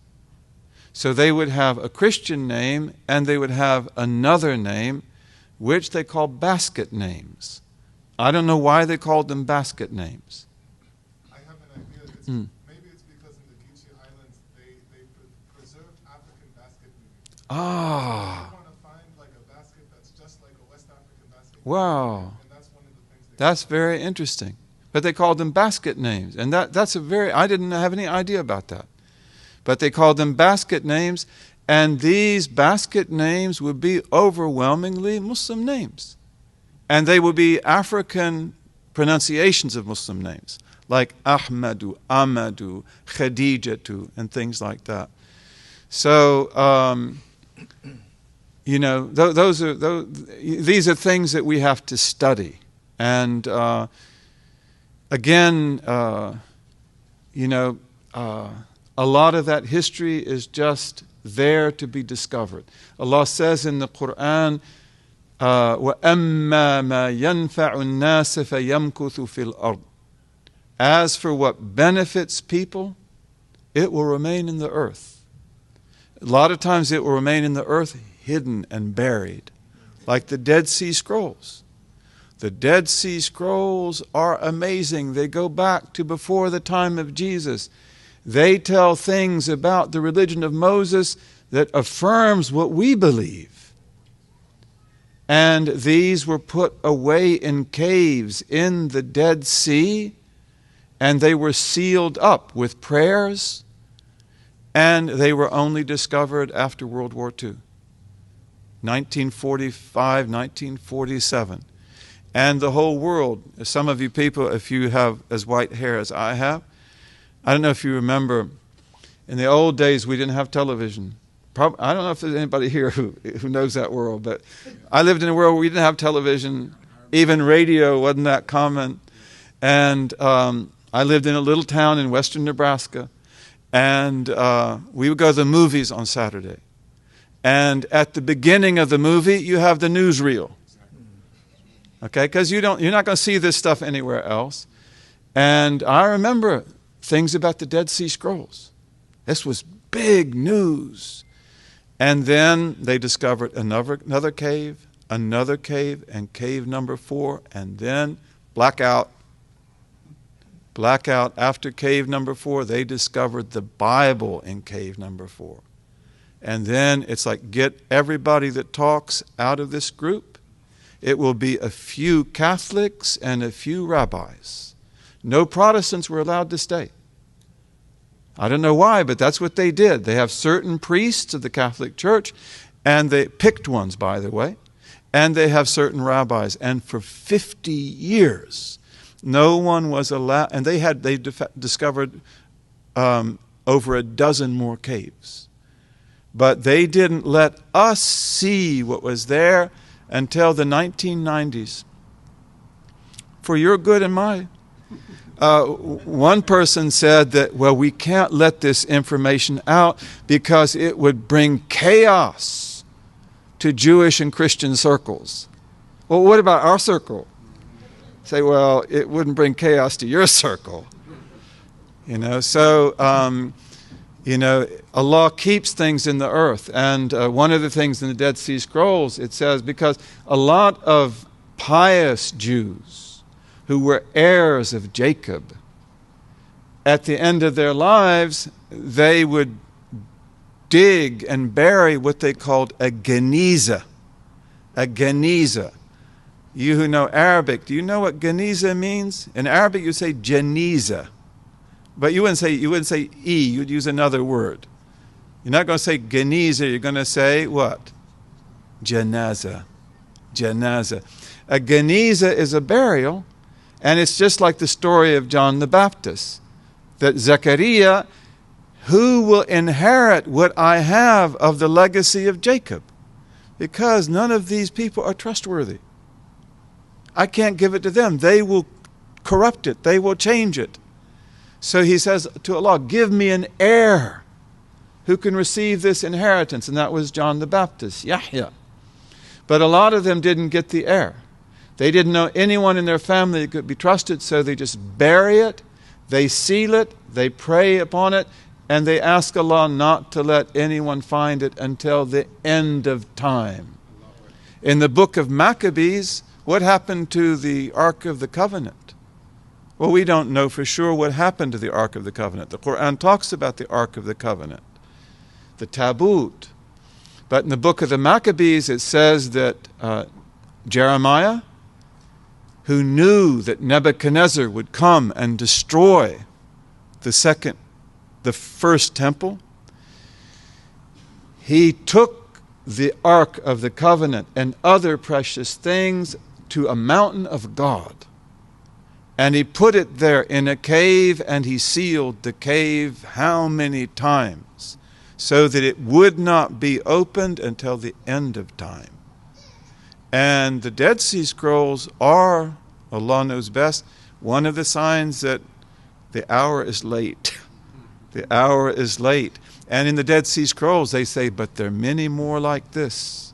So they would have a Christian name and they would have another name, which they call basket names. I don't know why they called them basket names. I have an idea. Maybe it's because in the Geechee Islands they preserved African basket weaving. Ah. They want to find like a basket that's just like a West African basket. Wow. And that's one of the things That's very interesting. But they called them basket names. And that's a very, I didn't have any idea about that. But they called them basket names, and these basket names would be overwhelmingly Muslim names. And they would be African pronunciations of Muslim names, like Ahmadu, Amadu, Khadijatu, and things like that. So, you know, these are things that we have to study. And again, you know, a lot of that history is just there to be discovered. Allah says in the Quran, وَأَمَّا مَا يَنْفَعُ النَّاسَ فَيَمْكُثُ فِي الْأَرْضِ. As for what benefits people, it will remain in the earth. A lot of times it will remain in the earth hidden and buried, like the Dead Sea Scrolls. The Dead Sea Scrolls are amazing. They go back to before the time of Jesus. They tell things about the religion of Moses that affirms what we believe. And these were put away in caves in the Dead Sea, and they were sealed up with prayers, and they were only discovered after World War II, 1945, 1947. And the whole world, some of you people, if you have as white hair as I have, I don't know if you remember, in the old days we didn't have television. I don't know if there's anybody here who knows that world, but I lived in a world where we didn't have television. Even radio wasn't that common. And I lived in a little town in western Nebraska, and we would go to the movies on Saturday. And at the beginning of the movie, you have the newsreel. Okay, because you're not going to see this stuff anywhere else. And I remember things about the Dead Sea Scrolls. This was big news. And then they discovered another cave, and cave number 4, and then blackout. After cave number 4, they discovered the Bible in cave number 4. And then it's like, get everybody that talks out of this group. It will be a few Catholics and a few rabbis. No Protestants were allowed to stay. I don't know why, but that's what they did. They have certain priests of the Catholic Church, and they picked ones, by the way, and they have certain rabbis. And for 50 years, no one was allowed, and they discovered over a dozen more caves. But they didn't let us see what was there until the 1990s. For your good and mine. One person said that, well, we can't let this information out because it would bring chaos to Jewish and Christian circles. Well, what about our circle? Say, well, it wouldn't bring chaos to your circle. So Allah keeps things in the earth. And one of the things in the Dead Sea Scrolls, it says, because a lot of pious Jews who were heirs of Jacob, at the end of their lives, they would dig and bury what they called a geniza. A geniza. You who know Arabic, do you know what geniza means? In Arabic, you say jeniza. But you wouldn't say E, you'd use another word. You're not going to say geniza, you're going to say what? Janaza. Janaza. A geniza is a burial, and it's just like the story of John the Baptist. That Zechariah, who will inherit what I have of the legacy of Jacob? Because none of these people are trustworthy. I can't give it to them. They will corrupt it. They will change it. So he says to Allah, give me an heir who can receive this inheritance. And that was John the Baptist, Yahya. But a lot of them didn't get the heir. They didn't know anyone in their family that could be trusted, so they just bury it, they seal it, they pray upon it, and they ask Allah not to let anyone find it until the end of time. In the book of Maccabees, what happened to the Ark of the Covenant? Well, we don't know for sure what happened to the Ark of the Covenant. The Quran talks about the Ark of the Covenant, the Tabut. But in the book of the Maccabees, it says that Jeremiah, who knew that Nebuchadnezzar would come and destroy the first temple, he took the Ark of the Covenant and other precious things to a mountain of God. And he put it there in a cave, and he sealed the cave how many times? So that it would not be opened until the end of time. And the Dead Sea Scrolls are, Allah knows best, one of the signs that the hour is late. The hour is late. And in the Dead Sea Scrolls they say, but there are many more like this.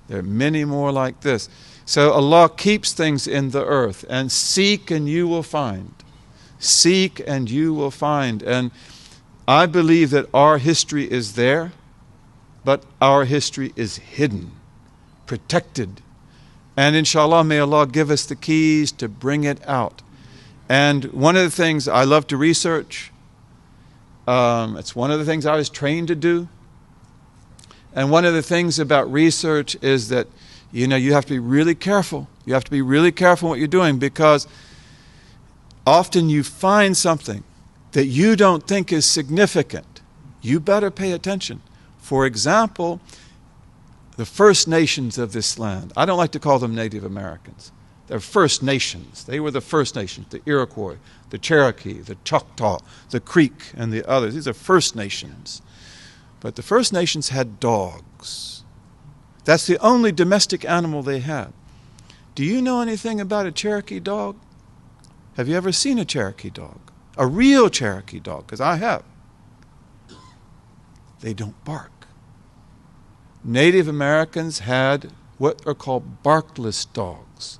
There are many more like this. So Allah keeps things in the earth, and seek and you will find. Seek and you will find. And I believe that our history is there, but our history is hidden, protected. And inshallah, may Allah give us the keys to bring it out. And one of the things I love to research, it's one of the things I was trained to do. And one of the things about research is that, you have to be really careful. You have to be really careful what you're doing, because often you find something that you don't think is significant. You better pay attention. For example, the First Nations of this land. I don't like to call them Native Americans. They're First Nations. They were the First Nations, the Iroquois, the Cherokee, the Choctaw, the Creek, and the others. These are First Nations. But the First Nations had dogs. That's the only domestic animal they had. Do you know anything about a Cherokee dog? Have you ever seen a Cherokee dog? A real Cherokee dog, because I have. They don't bark. Native Americans had what are called barkless dogs.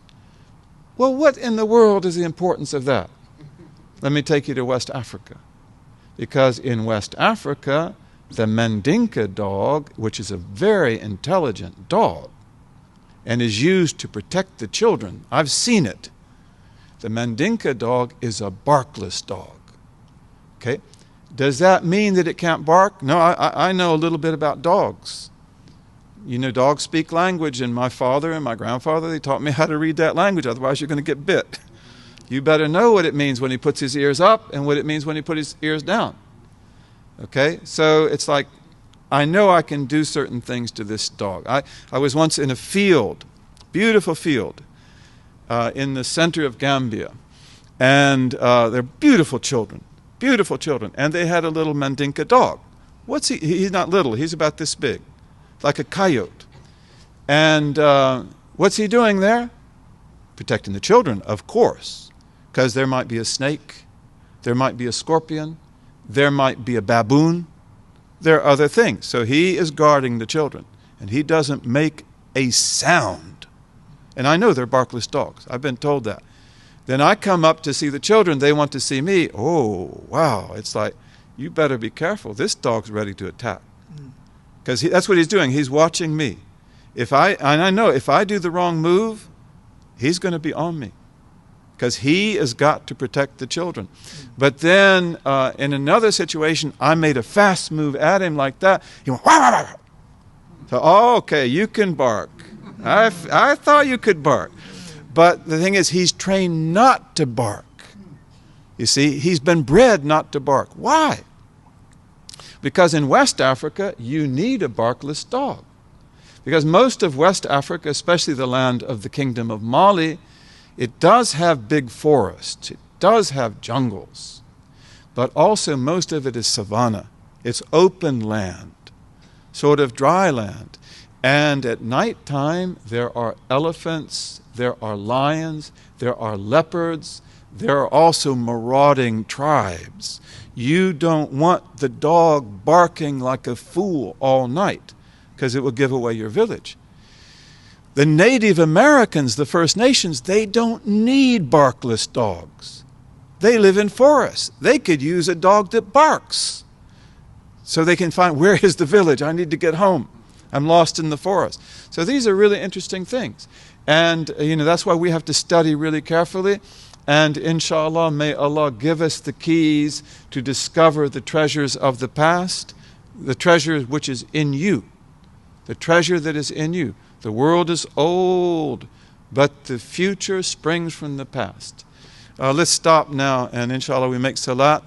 Well, what in the world is the importance of that? Let me take you to West Africa. Because in West Africa, the Mandinka dog, which is a very intelligent dog and is used to protect the children, I've seen it. The Mandinka dog is a barkless dog. Okay? Does that mean that it can't bark? No, I know a little bit about dogs. You know, dogs speak language, and my father and my grandfather, they taught me how to read that language, otherwise you're going to get bit. You better know what it means when he puts his ears up and what it means when he puts his ears down. Okay? So it's like, I know I can do certain things to this dog. I was once in a field, beautiful field, in the center of Gambia, and they're beautiful children, and they had a little Mandinka dog. He's not little, he's about this big, like a coyote. And what's he doing there? Protecting the children, of course, because there might be a snake, there might be a scorpion, there might be a baboon, there are other things. So he is guarding the children, and he doesn't make a sound. And I know they're barkless dogs. I've been told that. Then I come up to see the children. They want to see me. Oh, wow. It's like, you better be careful. This dog's ready to attack. Because that's what he's doing. He's watching me. And I know if I do the wrong move, he's going to be on me. Because he has got to protect the children. But then in another situation, I made a fast move at him like that. He went, wah, wah, wah. So, okay, you can bark. I thought you could bark. But the thing is, he's trained not to bark. You see, he's been bred not to bark. Why? Because in West Africa, you need a barkless dog. Because most of West Africa, especially the land of the Kingdom of Mali, it does have big forests. It does have jungles. But also most of it is savanna. It's open land, sort of dry land. And at night time, there are elephants, there are lions, there are leopards, there are also marauding tribes. You don't want the dog barking like a fool all night, because it will give away your village. The Native Americans, the First Nations, they don't need barkless dogs. They live in forests. They could use a dog that barks, so they can find, where is the village? I need to get home. I'm lost in the forest. So these are really interesting things. And, that's why we have to study really carefully. And inshallah, may Allah give us the keys to discover the treasures of the past, the treasure which is in you, the treasure that is in you. The world is old, but the future springs from the past. Let's stop now, and inshallah we make salat.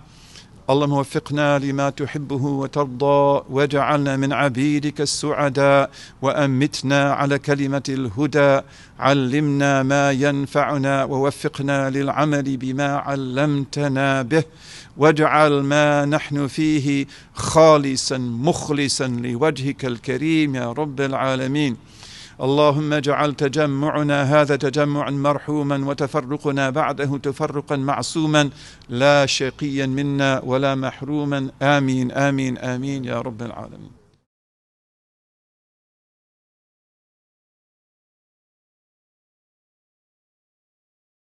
اللهم وفقنا لما تحبه وترضى واجعلنا من عبيدك السعداء وأمتنا على كلمة الهدى علمنا ما ينفعنا ووفقنا للعمل بما علمتنا به واجعل ما نحن فيه خالصا مخلصا لوجهك الكريم يا رب العالمين. اللهم اجعل تجمعنا هذا تجمعا مرحوما وتفرقنا بعده تفرقا معصوما لا شقيا منا ولا محروما آمين آمين آمين يا رب العالمين.